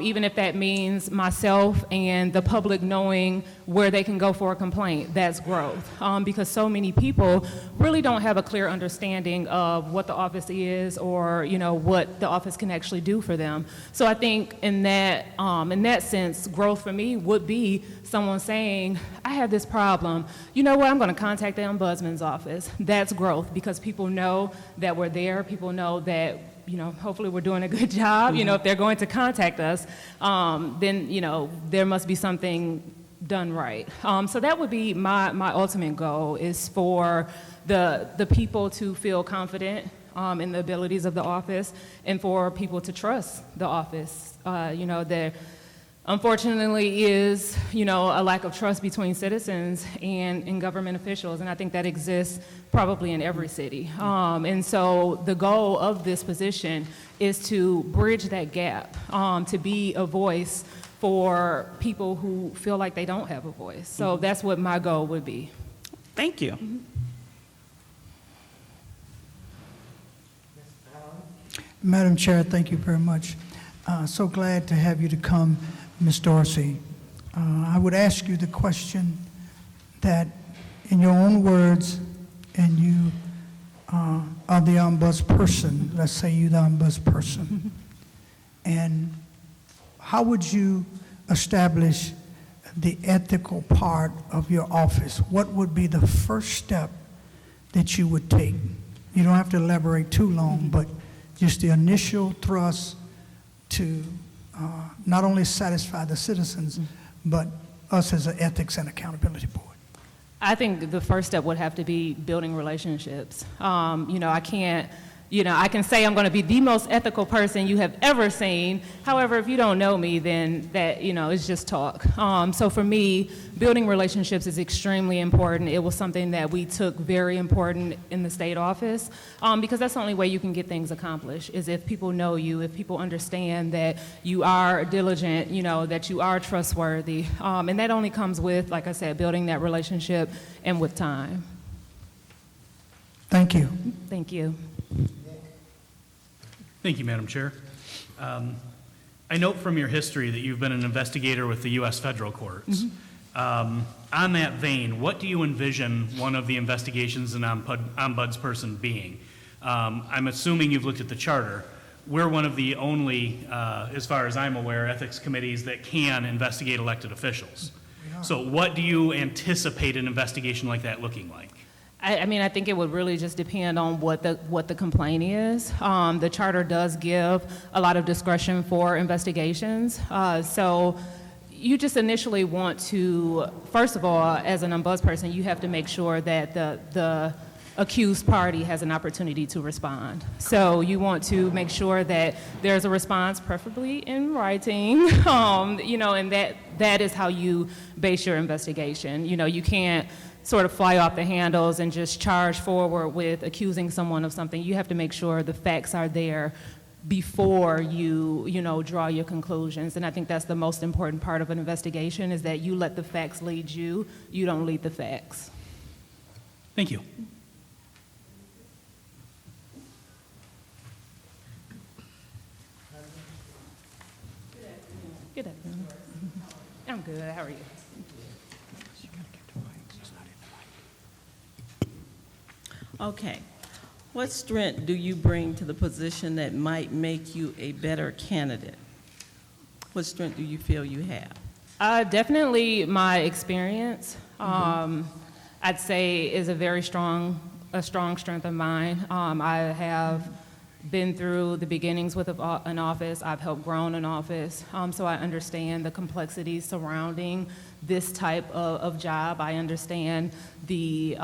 Speaker 13: Even if that means myself and the public knowing where they can go for a complaint, that's growth. Because so many people really don't have a clear understanding of what the office is, or, you know, what the office can actually do for them. So I think in that sense, growth for me would be someone saying, I have this problem. You know what, I'm going to contact the ombudsman's office. That's growth, because people know that we're there. People know that, you know, hopefully we're doing a good job. You know, if they're going to contact us, then, you know, there must be something done right. So that would be my ultimate goal, is for the people to feel confident in the abilities of the office, and for people to trust the office. You know, there unfortunately is, you know, a lack of trust between citizens and government officials, and I think that exists probably in every city. And so the goal of this position is to bridge that gap, to be a voice for people who feel like they don't have a voice. So that's what my goal would be.
Speaker 6: Thank you.
Speaker 4: Madam Chair, thank you very much. So glad to have you to come, Ms. Dorsey. I would ask you the question that, in your own words, and you are the ombudsperson, let's say you're the ombudsperson, and how would you establish the ethical part of your office? What would be the first step that you would take? You don't have to elaborate too long, but just the initial thrust to not only satisfy the citizens, but us as an ethics and accountability board.
Speaker 13: I think the first step would have to be building relationships. You know, I can't, you know, I can say I'm going to be the most ethical person you have ever seen. However, if you don't know me, then that, you know, it's just talk. So for me, building relationships is extremely important. It was something that we took very important in the state office, because that's the only way you can get things accomplished, is if people know you, if people understand that you are diligent, you know, that you are trustworthy. And that only comes with, like I said, building that relationship and with time.
Speaker 4: Thank you.
Speaker 13: Thank you.
Speaker 1: Thank you, Madam Chair. I note from your history that you've been an investigator with the U.S. federal courts. On that vein, what do you envision one of the investigations an ombudsperson being? I'm assuming you've looked at the charter. We're one of the only, as far as I'm aware, ethics committees that can investigate elected officials. So what do you anticipate an investigation like that looking like?
Speaker 13: I mean, I think it would really just depend on what the complaint is. The charter does give a lot of discretion for investigations. So you just initially want to, first of all, as an ombudsperson, you have to make sure that the accused party has an opportunity to respond. So you want to make sure that there's a response, preferably in writing, you know, and that is how you base your investigation. You know, you can't sort of fly off the handles and just charge forward with accusing someone of something. You have to make sure the facts are there before you know, draw your conclusions. And I think that's the most important part of an investigation, is that you let the facts lead you, you don't lead the facts.
Speaker 1: Thank you.
Speaker 13: Good afternoon. I'm good, how are you?
Speaker 11: Okay. What strength do you bring to the position that might make you a better candidate? What strength do you feel you have?
Speaker 13: Definitely my experience, I'd say, is a very strong strength of mine. I have been through the beginnings with an office. I've helped grow an office, so I understand the complexities surrounding this type of job. I understand the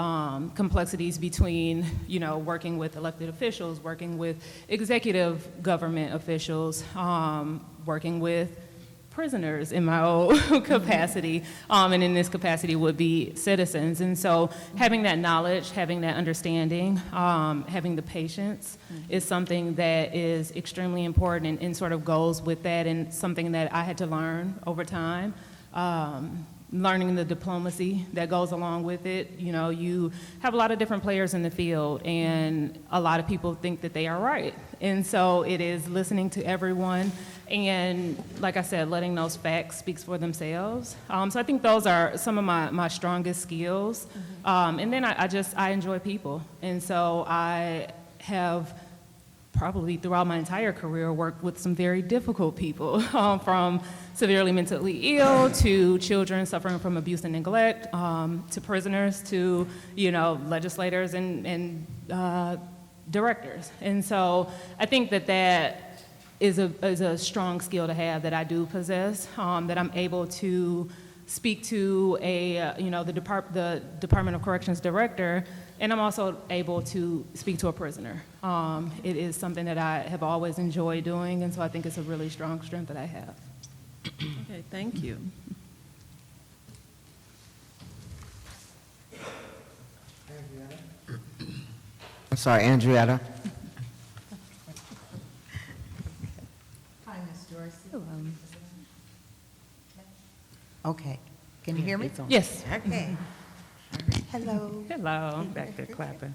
Speaker 13: complexities between, you know, working with elected officials, working with executive government officials, working with prisoners in my own capacity, and in this capacity would be citizens. And so having that knowledge, having that understanding, having the patience is something that is extremely important, and sort of goes with that, and something that I had to learn over time. learning the diplomacy that goes along with it. You know, you have a lot of different players in the field, and a lot of people think that they are right. And so it is listening to everyone, and like I said, letting those facts speak for themselves. So I think those are some of my strongest skills. And then I enjoy people. And so I have probably throughout my entire career worked with some very difficult people, from severely mentally ill to children suffering from abuse and neglect, to prisoners, to, you know, legislators and directors. And so I think that is a strong skill to have that I do possess, that I'm able to speak to the Department of Corrections director, and I'm also able to speak to a prisoner. It is something that I have always enjoyed doing, and so I think it's a really strong strength that I have.
Speaker 11: Okay, thank you.
Speaker 2: I'm sorry, Andrietta.
Speaker 9: Hi, Ms. Dorsey. Okay, can you hear me?
Speaker 13: Yes.
Speaker 9: Okay. Hello.
Speaker 13: Hello.
Speaker 6: Back there clapping.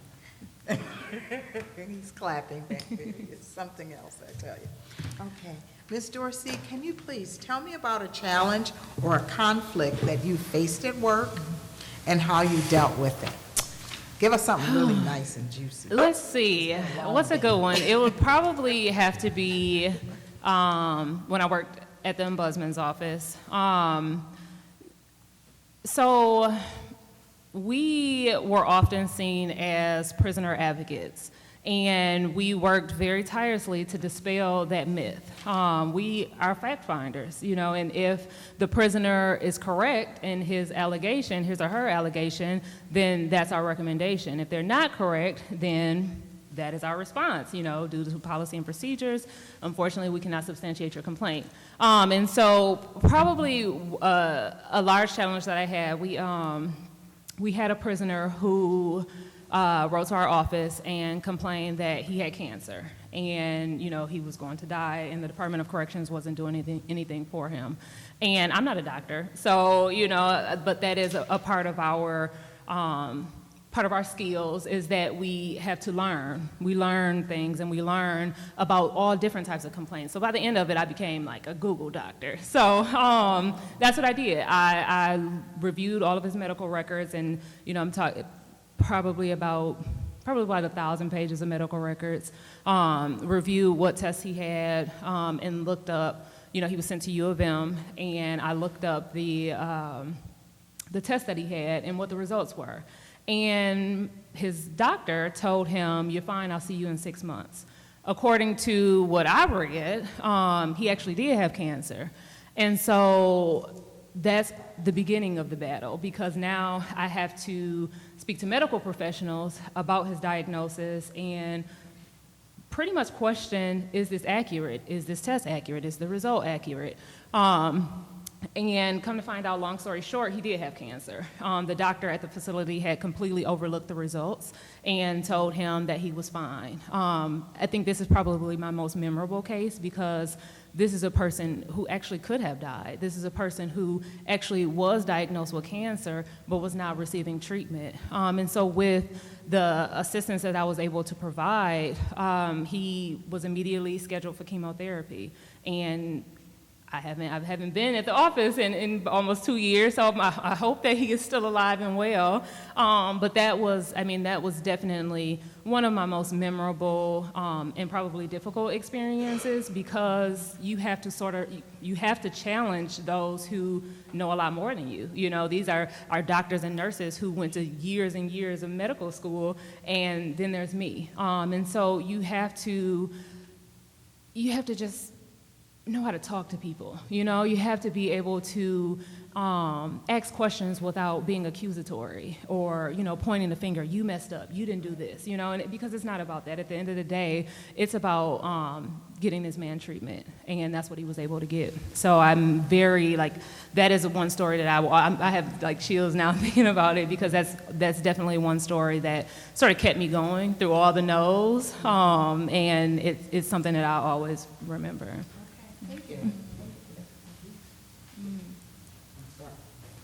Speaker 9: He's clapping back there. It's something else, I tell you. Okay. Ms. Dorsey, can you please tell me about a challenge or a conflict that you faced at work and how you dealt with it? Give us something really nice and juicy.
Speaker 13: Let's see. What's a good one? It would probably have to be when I worked at the Ombudsman's office. So we were often seen as prisoner advocates, and we worked very tirelessly to dispel that myth. We are fact finders, you know, and if the prisoner is correct in his allegation, his or her allegation, then that's our recommendation. If they're not correct, then that is our response, you know, due to policy and procedures. Unfortunately, we cannot substantiate your complaint. And so probably a large challenge that I had, we had a prisoner who wrote to our office and complained that he had cancer, and, you know, he was going to die, and the Department of Corrections wasn't doing anything for him. And I'm not a doctor, so, you know, but that is a part of our skills, is that we have to learn. We learn things, and we learn about all different types of complaints. So by the end of it, I became like a Google doctor. So that's what I did. I reviewed all of his medical records, and, you know, I'm talking probably about 1,000 pages of medical records, reviewed what tests he had, and looked up, you know, he was sent to U of M, and I looked up the test that he had and what the results were. And his doctor told him, "You're fine, I'll see you in 6 months." According to what I read, he actually did have cancer. And so that's the beginning of the battle, because now I have to speak to medical professionals about his diagnosis and pretty much question, is this accurate? Is this test accurate? Is the result accurate? And come to find out, long story short, he did have cancer. The doctor at the facility had completely overlooked the results and told him that he was fine. I think this is probably my most memorable case, because this is a person who actually could have died. This is a person who actually was diagnosed with cancer but was not receiving treatment. And so with the assistance that I was able to provide, he was immediately scheduled for chemotherapy. And I haven't been at the office in almost 2 years, so I hope that he is still alive and well. But that was definitely one of my most memorable and probably difficult experiences, because you have to challenge those who know a lot more than you. You know, these are our doctors and nurses who went to years and years of medical school, and then there's me. And so you have to just know how to talk to people. You know, you have to be able to ask questions without being accusatory or, you know, pointing the finger, you messed up, you didn't do this, you know, and because it's not about that. At the end of the day, it's about getting this man treatment, and that's what he was able to get. So I'm very, like, that is one story that I have, like, chills now thinking about it, because that's definitely one story that sort of kept me going through all the no's, and it's something that I'll always remember.
Speaker 9: Thank you.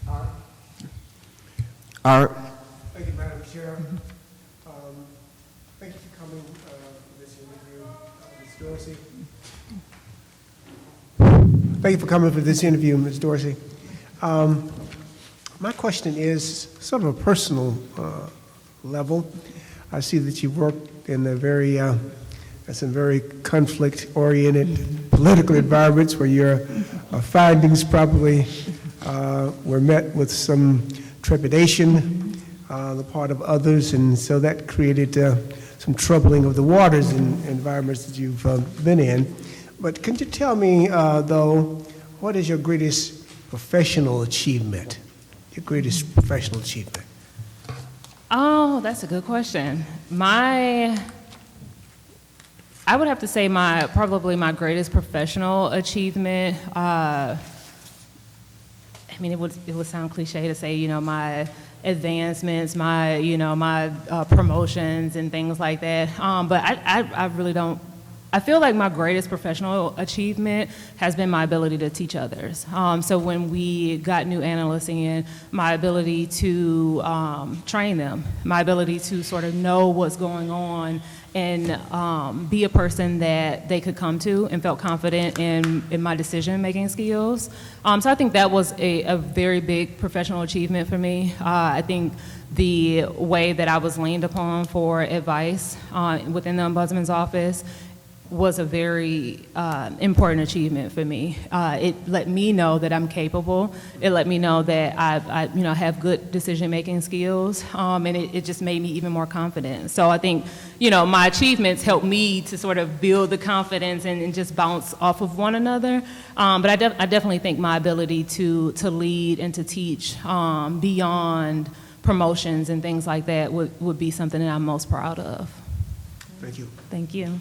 Speaker 9: All right.
Speaker 2: Art?
Speaker 5: Thank you, Madam Chair. Thank you for coming for this interview, Ms. Dorsey. Thank you for coming for this interview, Ms. Dorsey. My question is sort of a personal level. I see that you worked in some very conflict-oriented political environments where your findings probably were met with some trepidation on the part of others, and so that created some troubling of the waters in environments that you've been in. But can you tell me, though, what is your greatest professional achievement? Your greatest professional achievement?
Speaker 13: Oh, that's a good question. I would have to say probably my greatest professional achievement, I mean, it would sound cliche to say, you know, my advancements, my promotions and things like that. But I really don't. I feel like my greatest professional achievement has been my ability to teach others. So when we got new analysts in, my ability to train them, my ability to sort of know what's going on and be a person that they could come to and felt confident in my decision-making skills. So I think that was a very big professional achievement for me. I think the way that I was leaned upon for advice within the Ombudsman's office was a very important achievement for me. It let me know that I'm capable. It let me know that I have good decision-making skills, and it just made me even more confident. So I think, my achievements helped me to sort of build the confidence and just bounce off of one another. But I definitely think my ability to lead and to teach beyond promotions and things like that would be something that I'm most proud of.
Speaker 5: Thank you.
Speaker 13: Thank you.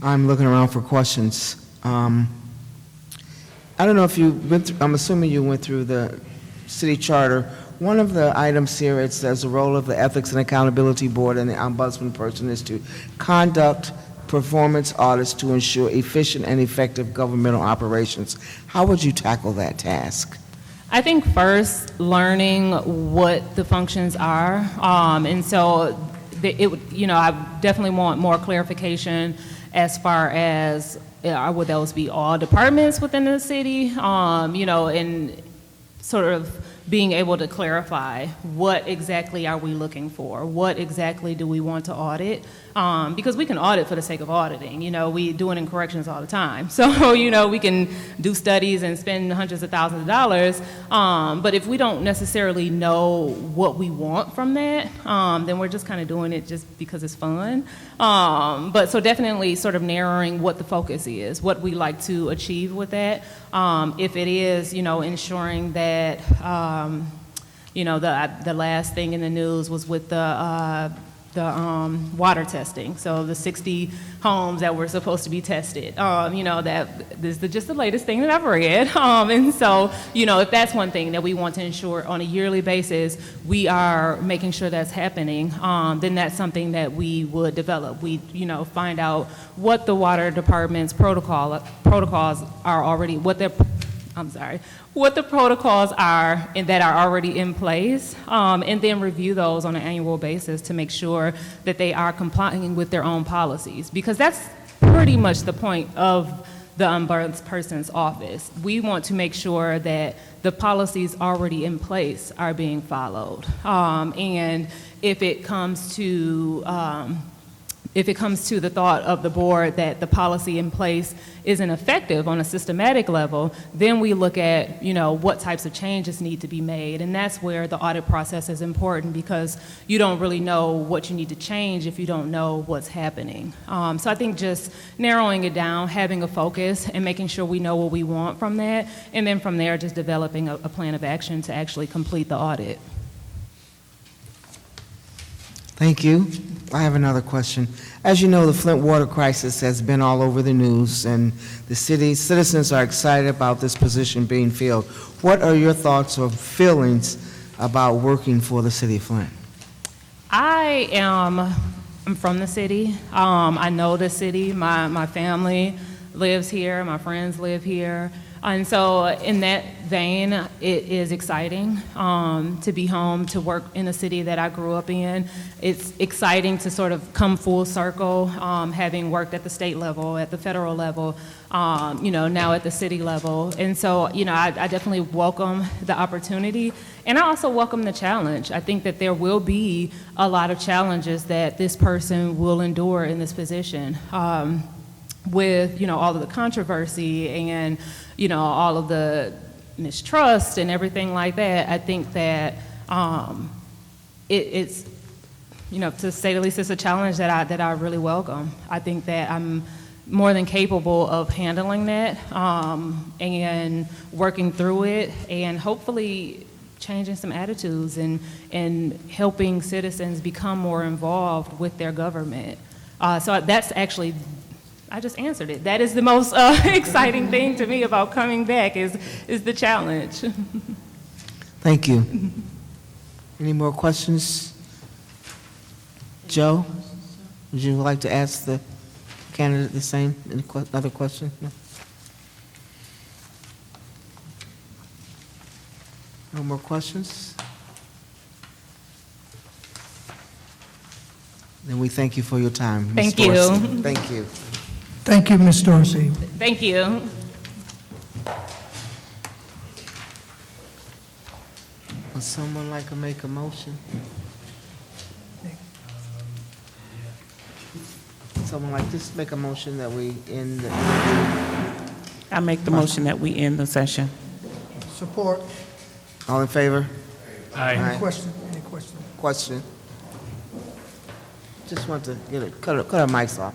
Speaker 2: I'm looking around for questions. I don't know if you went through, I'm assuming you went through the city charter. One of the items here, it says the role of the Ethics and Accountability Board and the ombudsman person is to conduct performance audits to ensure efficient and effective governmental operations. How would you tackle that task?
Speaker 13: I think first, learning what the functions are, and so I definitely want more clarification as far as would those be all departments within the city, and sort of being able to clarify what exactly are we looking for, what exactly do we want to audit, because we can audit for the sake of auditing. We do it in corrections all the time. So, we can do studies and spend hundreds of thousands of dollars, but if we don't necessarily know what we want from that, then we're just kind of doing it just because it's fun. But so definitely sort of narrowing what the focus is, what we like to achieve with that. If it is, ensuring that, the last thing in the news was with the water testing. So the 60 homes that were supposed to be tested, that is just the latest thing that I've read. And so, if that's one thing that we want to ensure on a yearly basis, we are making sure that's happening, then that's something that we would develop. We, find out what the water department's protocols are already, what the protocols are and that are already in place, and then review those on an annual basis to make sure that they are complying with their own policies, because that's pretty much the point of the ombudsperson's office. We want to make sure that the policies already in place are being followed, and if it comes to the thought of the board that the policy in place isn't effective on a systematic level, then we look at, what types of changes need to be made. And that's where the audit process is important, because you don't really know what you need to change if you don't know what's happening. So I think just narrowing it down, having a focus, and making sure we know what we want from that, and then from there just developing a plan of action to actually complete the audit.
Speaker 2: Thank you. I have another question. As you know, the Flint water crisis has been all over the news, and the city's citizens are excited about this position being filled. What are your thoughts or feelings about working for the city of Flint?
Speaker 13: I'm from the city. I know the city. My family lives here. My friends live here. And so in that vein, it is exciting to be home, to work in a city that I grew up in. It's exciting to sort of come full circle, having worked at the state level, at the federal level, now at the city level. And so, I definitely welcome the opportunity, and I also welcome the challenge. I think that there will be a lot of challenges that this person will endure in this position. With all of the controversy and all of the mistrust and everything like that, I think that it's to say the least, it's a challenge that I really welcome. I think that I'm more than capable of handling that and working through it, and hopefully changing some attitudes and helping citizens become more involved with their government. So that's actually, I just answered it. That is the most exciting thing to me about coming back is the challenge.
Speaker 2: Thank you. Any more questions? Joe, would you like to ask the candidate the same, another question? No? No more questions? Then we thank you for your time. Ms.
Speaker 13: Thank you.
Speaker 2: Dorsey. Thank you.
Speaker 4: Thank you, Ms. Dorsey.
Speaker 13: Thank you.
Speaker 2: Would someone like to make a motion? Someone like this make a motion that we end the interview?
Speaker 6: I make the motion that we end the session.
Speaker 4: Support.
Speaker 2: All in favor?
Speaker 1: Aye.
Speaker 4: Any question? Any question?
Speaker 2: Question? Just want to cut our mics off.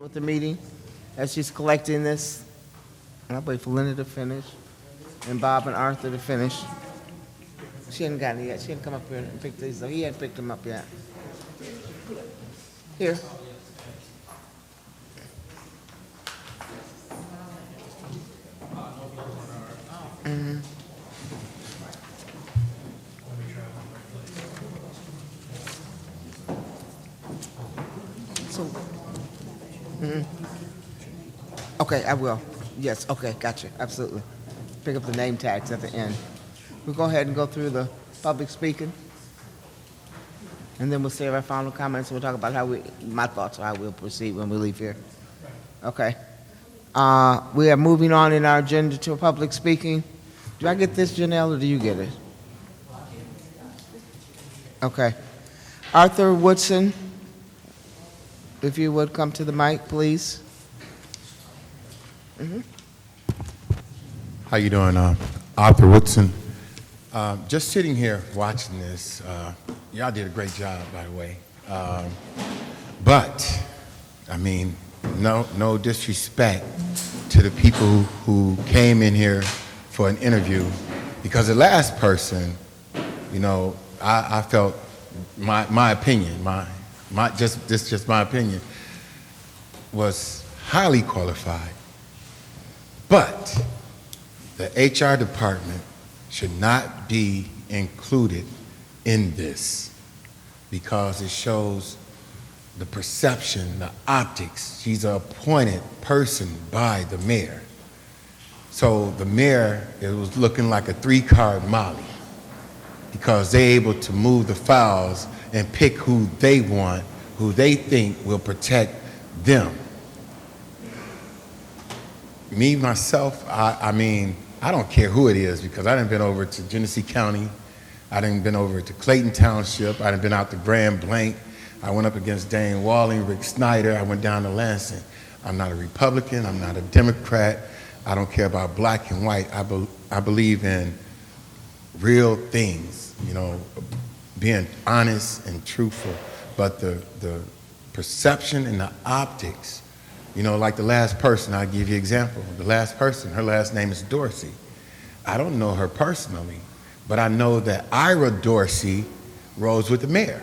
Speaker 2: with the meeting as she's collecting this. I'll wait for Linda to finish and Bob and Arthur to finish. She hadn't gotten it yet. She hadn't come up here and picked these up. He hadn't picked them up yet. Here. Mhm. So, okay, I will. Yes, okay, gotcha, absolutely. Pick up the name tags at the end. We'll go ahead and go through the public speaking. And then we'll save our final comments, and we'll talk about my thoughts on how we'll proceed when we leave here. Okay. We are moving on in our agenda to public speaking. Do I get this, Janelle, or do you get it? Okay. Arthur Woodson, if you would come to the mic, please.
Speaker 14: How you doing? Arthur Woodson. Just sitting here watching this, y'all did a great job, by the way. But, I mean, no disrespect to the people who came in here for an interview, because the last person, you know, I felt my opinion, just my opinion, was highly qualified. But the HR department should not be included in this because it shows the perception, the optics. She's an appointed person by the mayor. So the mayor, it was looking like a three-card Molly because they're able to move the files and pick who they want, who they think will protect them. Me, myself, I mean, I don't care who it is because I done been over to Genesee County, I done been over to Clayton Township, I done been out to Grand Blanc, I went up against Dane Walling, Rick Snyder, I went down to Lansing. I'm not a Republican, I'm not a Democrat, I don't care about black and white. I believe in real things, you know, being honest and truthful. But the perception and the optics, you know, like the last person, I'll give you an example. The last person, her last name is Dorsey. I don't know her personally, but I know that Ira Dorsey rose with the mayor.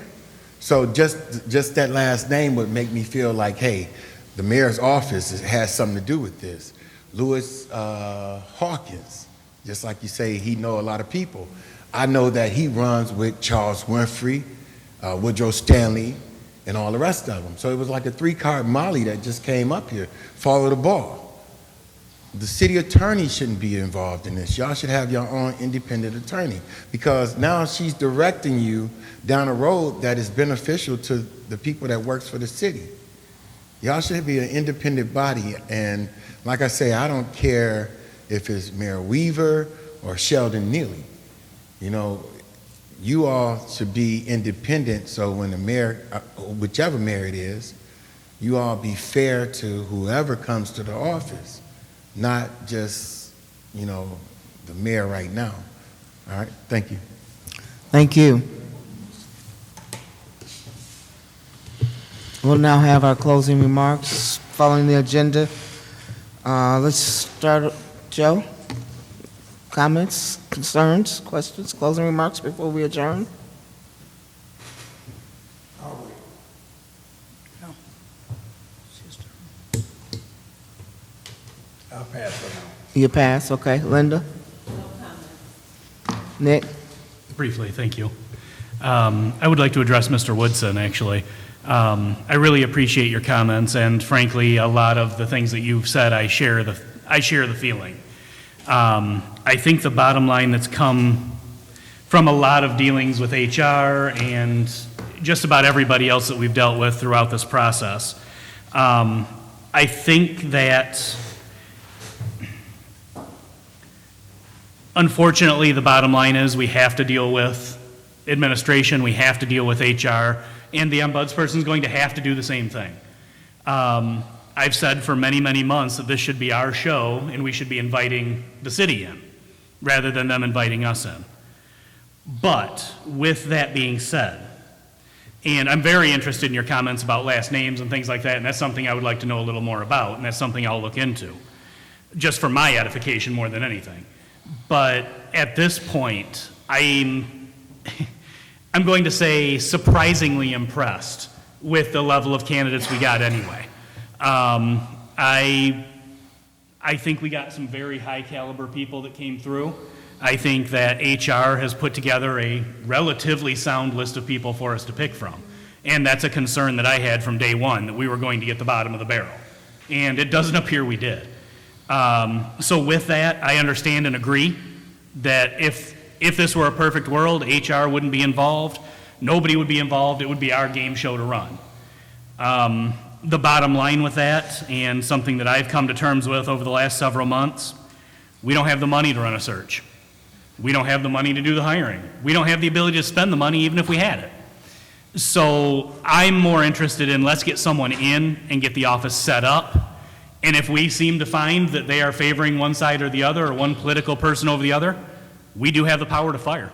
Speaker 14: So just that last name would make me feel like, hey, the mayor's office has something to do with this. Louis Hawkins, just like you say, he know a lot of people. I know that he runs with Charles Winfrey, Woodrow Stanley, and all the rest of them. So it was like a three-card Molly that just came up here, follow the ball. The city attorney shouldn't be involved in this. Y'all should have your own independent attorney because now she's directing you down a road that is beneficial to the people that works for the city. Y'all should be an independent body, and like I say, I don't care if it's Mayor Weaver or Sheldon Neely. You know, you all should be independent so when the mayor, whichever mayor it is, you all be fair to whoever comes to the office, not just, you know, the mayor right now. All right, thank you.
Speaker 2: Thank you. We'll now have our closing remarks following the agenda. Let's start, Joe. Comments, concerns, questions, closing remarks before we adjourn?
Speaker 12: I'll pass for now.
Speaker 2: You pass, okay. Linda? Nick?
Speaker 1: Briefly, thank you. I would like to address Mr. Woodson, actually. I really appreciate your comments, and frankly, a lot of the things that you've said, I share the feeling. I think the bottom line that's come from a lot of dealings with HR and just about everybody else that we've dealt with throughout this process, I think that unfortunately the bottom line is we have to deal with administration, we have to deal with HR, and the ombudsperson is going to have to do the same thing. I've said for many, many months that this should be our show and we should be inviting the city in rather than them inviting us in. But with that being said, And I'm very interested in your comments about last names and things like that, and that's something I would like to know a little more about, and that's something I'll look into, just for my edification more than anything. But at this point, I'm going to say surprisingly impressed with the level of candidates we got anyway. I think we got some very high caliber people that came through. I think that HR has put together a relatively sound list of people for us to pick from. And that's a concern that I had from day one, that we were going to get the bottom of the barrel. And it doesn't appear we did. So with that, I understand and agree that if this were a perfect world, HR wouldn't be involved, nobody would be involved, it would be our game show to run. The bottom line with that, and something that I've come to terms with over the last several months, we don't have the money to run a search. We don't have the money to do the hiring. We don't have the ability to spend the money even if we had it. So I'm more interested in let's get someone in and get the office set up. And if we seem to find that they are favoring one side or the other, or one political person over the other, we do have the power to fire.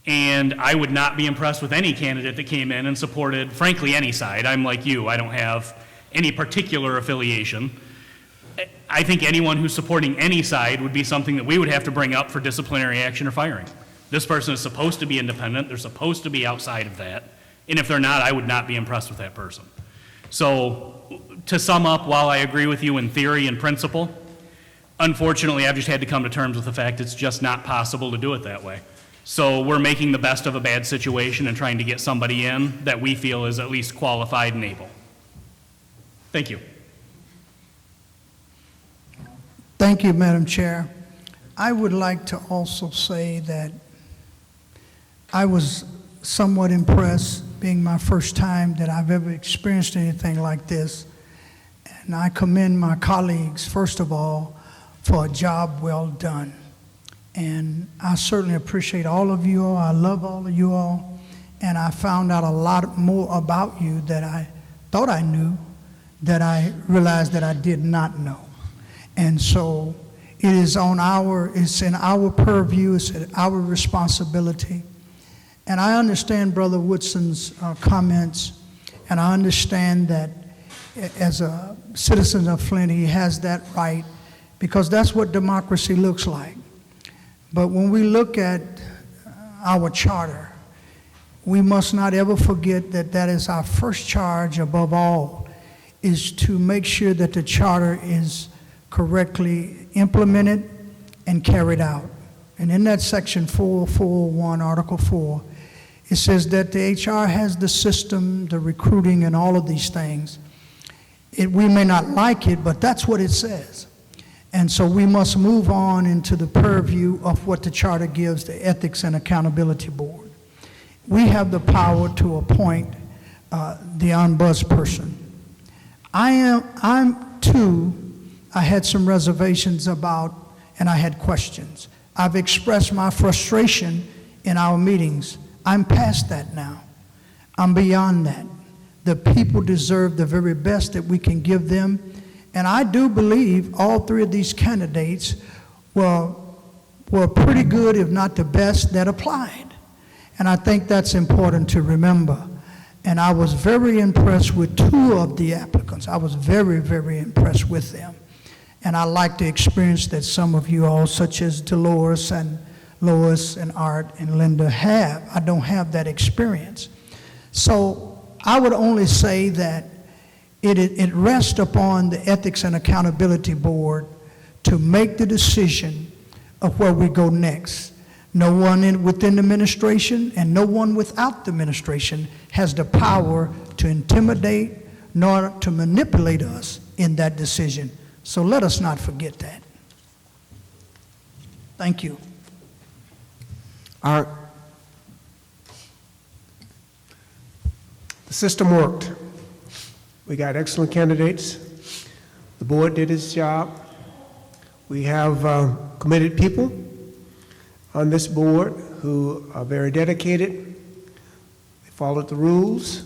Speaker 1: And I would not be impressed with any candidate that came in and supported, frankly, any side. I'm like you, I don't have any particular affiliation. I think anyone who's supporting any side would be something that we would have to bring up for disciplinary action or firing. This person is supposed to be independent, they're supposed to be outside of that, and if they're not, I would not be impressed with that person. So, to sum up, while I agree with you in theory and principle, unfortunately, I've just had to come to terms with the fact it's just not possible to do it that way. So we're making the best of a bad situation and trying to get somebody in that we feel is at least qualified and able. Thank you.
Speaker 4: Thank you, Madam Chair. I would like to also say that I was somewhat impressed, being my first time that I've ever experienced anything like this. And I commend my colleagues, first of all, for a job well done. And I certainly appreciate all of you all. I love all of you all. And I found out a lot more about you that I thought I knew, that I realized that I did not know. And so it is it's in our purview, it's in our responsibility. And I understand Brother Woodson's comments, and I understand that as a citizen of Flint, he has that right, because that's what democracy looks like. But when we look at our charter, we must not ever forget that that is our first charge above all, is to make sure that the charter is correctly implemented and carried out. And in that section 441, Article 4, it says that the HR has the system, the recruiting, and all of these things. We may not like it, but that's what it says. And so we must move on into the purview of what the charter gives the Ethics and Accountability Board. We have the power to appoint the ombudsperson. I had some reservations about, and I had questions. I've expressed my frustration in our meetings. I'm past that now. I'm beyond that. The people deserve the very best that we can give them. And I do believe all three of these candidates were pretty good, if not the best, that applied. And I think that's important to remember. And I was very impressed with two of the applicants. I was very, very impressed with them. And I like the experience that some of you all, such as Dolores and Lois and Art and Linda, have. I don't have that experience. So I would only say that it rests upon the Ethics and Accountability Board to make the decision of where we go next. No one within the administration and no one without the administration has the power to intimidate nor to manipulate us in that decision. So let us not forget that. Thank you.
Speaker 2: Art.
Speaker 5: The system worked. We got excellent candidates. The board did its job. We have committed people on this board who are very dedicated. They followed the rules.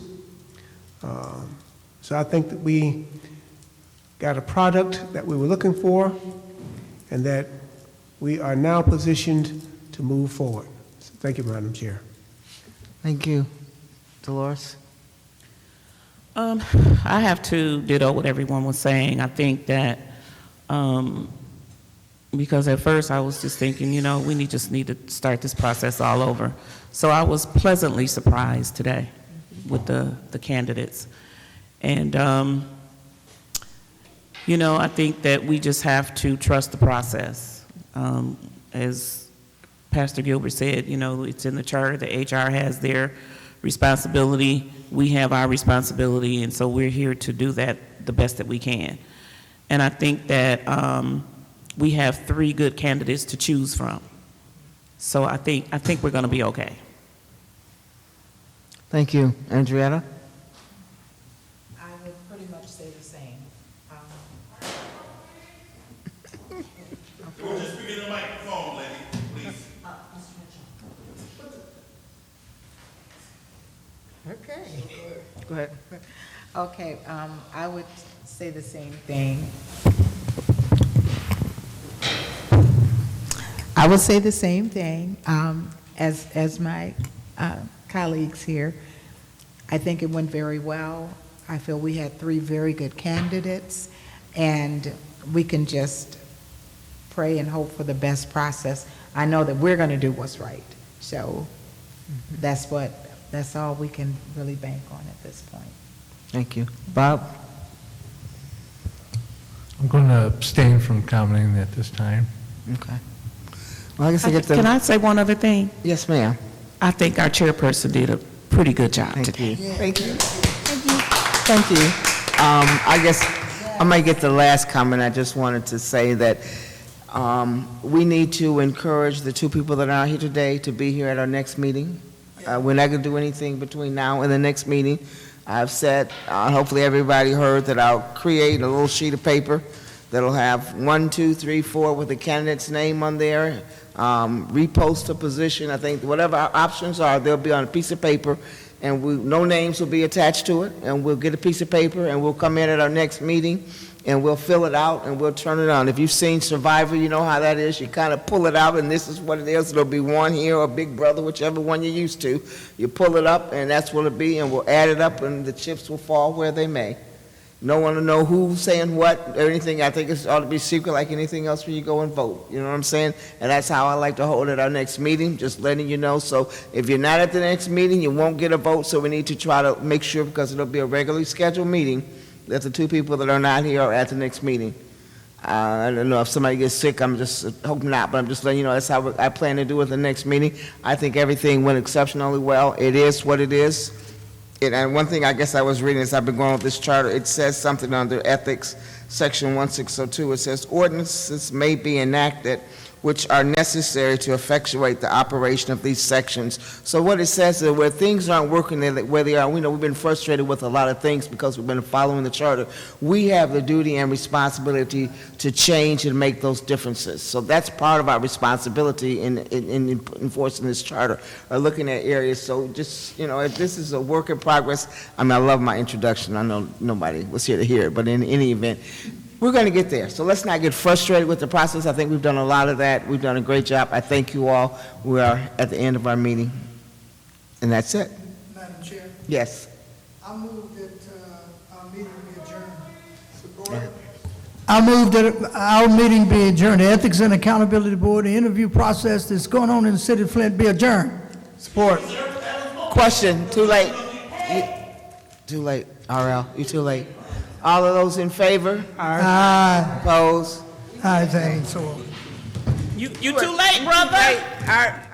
Speaker 5: So I think that we got a product that we were looking for, and that we are now positioned to move forward. So thank you, Madam Chair.
Speaker 2: Thank you. Dolores?
Speaker 6: I have to ditto what everyone was saying. I think that, because at first I was just thinking, we just need to start this process all over. So I was pleasantly surprised today with the candidates. And, I think that we just have to trust the process. As Pastor Gilbert said, it's in the charter, the HR has their responsibility, we have our responsibility, and so we're here to do that the best that we can. And I think that we have 3 good candidates to choose from. So I think we're going to be okay.
Speaker 2: Thank you. Andrietta?
Speaker 9: I would pretty much say the same.
Speaker 14: We'll just speak in the microphone, lady, please.
Speaker 9: Okay.
Speaker 2: Go ahead.
Speaker 9: Okay, I would say the same thing. I would say the same thing as my colleagues here. I think it went very well. I feel we had 3 very good candidates, and we can just pray and hope for the best process. I know that we're going to do what's right, so that's all we can really bank on at this point.
Speaker 2: Thank you. Bob?
Speaker 8: I'm going to abstain from commenting at this time.
Speaker 2: Okay. Well, I guess I get the...
Speaker 6: Can I say one other thing?
Speaker 2: Yes, ma'am.
Speaker 6: I think our chairperson did a pretty good job today.
Speaker 2: Thank you. Thank you. I guess I might get the last comment. I just wanted to say that we need to encourage the 2 people that are here today to be here at our next meeting. We're not going to do anything between now and the next meeting. I've said, hopefully everybody heard that I'll create a little sheet of paper that'll have 1, 2, 3, 4 with the candidate's name on there. Repost a position. I think whatever our options are, they'll be on a piece of paper, and no names will be attached to it, and we'll get a piece of paper, and we'll come in at our next meeting, and we'll fill it out, and we'll turn it on. If you've seen Survivor, you know how that is. You kind of pull it out, and this is what it is. It'll be one here or Big Brother, whichever one you're used to. You pull it up, and that's what it'll be, and we'll add it up, and the chips will fall where they may. No one will know who's saying what or anything. I think it ought to be secret like anything else when you go and vote. You know what I'm saying? And that's how I like to hold it at our next meeting, just letting you know. So if you're not at the next meeting, you won't get a vote, so we need to try to make sure, because it'll be a regularly scheduled meeting, that the 2 people that are not here are at the next meeting. I don't know if somebody gets sick, I'm just hoping not, but I'm just letting you know that's how I plan to do it at the next meeting. I think everything went exceptionally well. It is what it is. And one thing I guess I was reading as I've been going with this charter, it says something under ethics, section 1602. It says ordinances may be enacted which are necessary to effectuate the operation of these sections. So what it says is where things aren't working where they are, we know we've been frustrated with a lot of things because we've been following the charter. We have the duty and responsibility to change and make those differences. So that's part of our responsibility in enforcing this charter, or looking at areas. So just, if this is a work in progress, I love my introduction. I know nobody was here to hear it, but in any event, we're going to get there. So let's not get frustrated with the process. I think we've done a lot of that. We've done a great job. I thank you all. We are at the end of our meeting. And that's it.
Speaker 4: Madam Chair,
Speaker 2: Yes.
Speaker 4: I move that our meeting be adjourned. Support. I move that our meeting be adjourned. The Ethics and Accountability Board, the interview process that's going on in the city of Flint be adjourned.
Speaker 2: Support. Question. Too late. Too late. RL, you too late. All of those in favor?
Speaker 4: Aye.
Speaker 2: Opposed?
Speaker 4: I think so.
Speaker 6: You too late, brother.
Speaker 2: All right.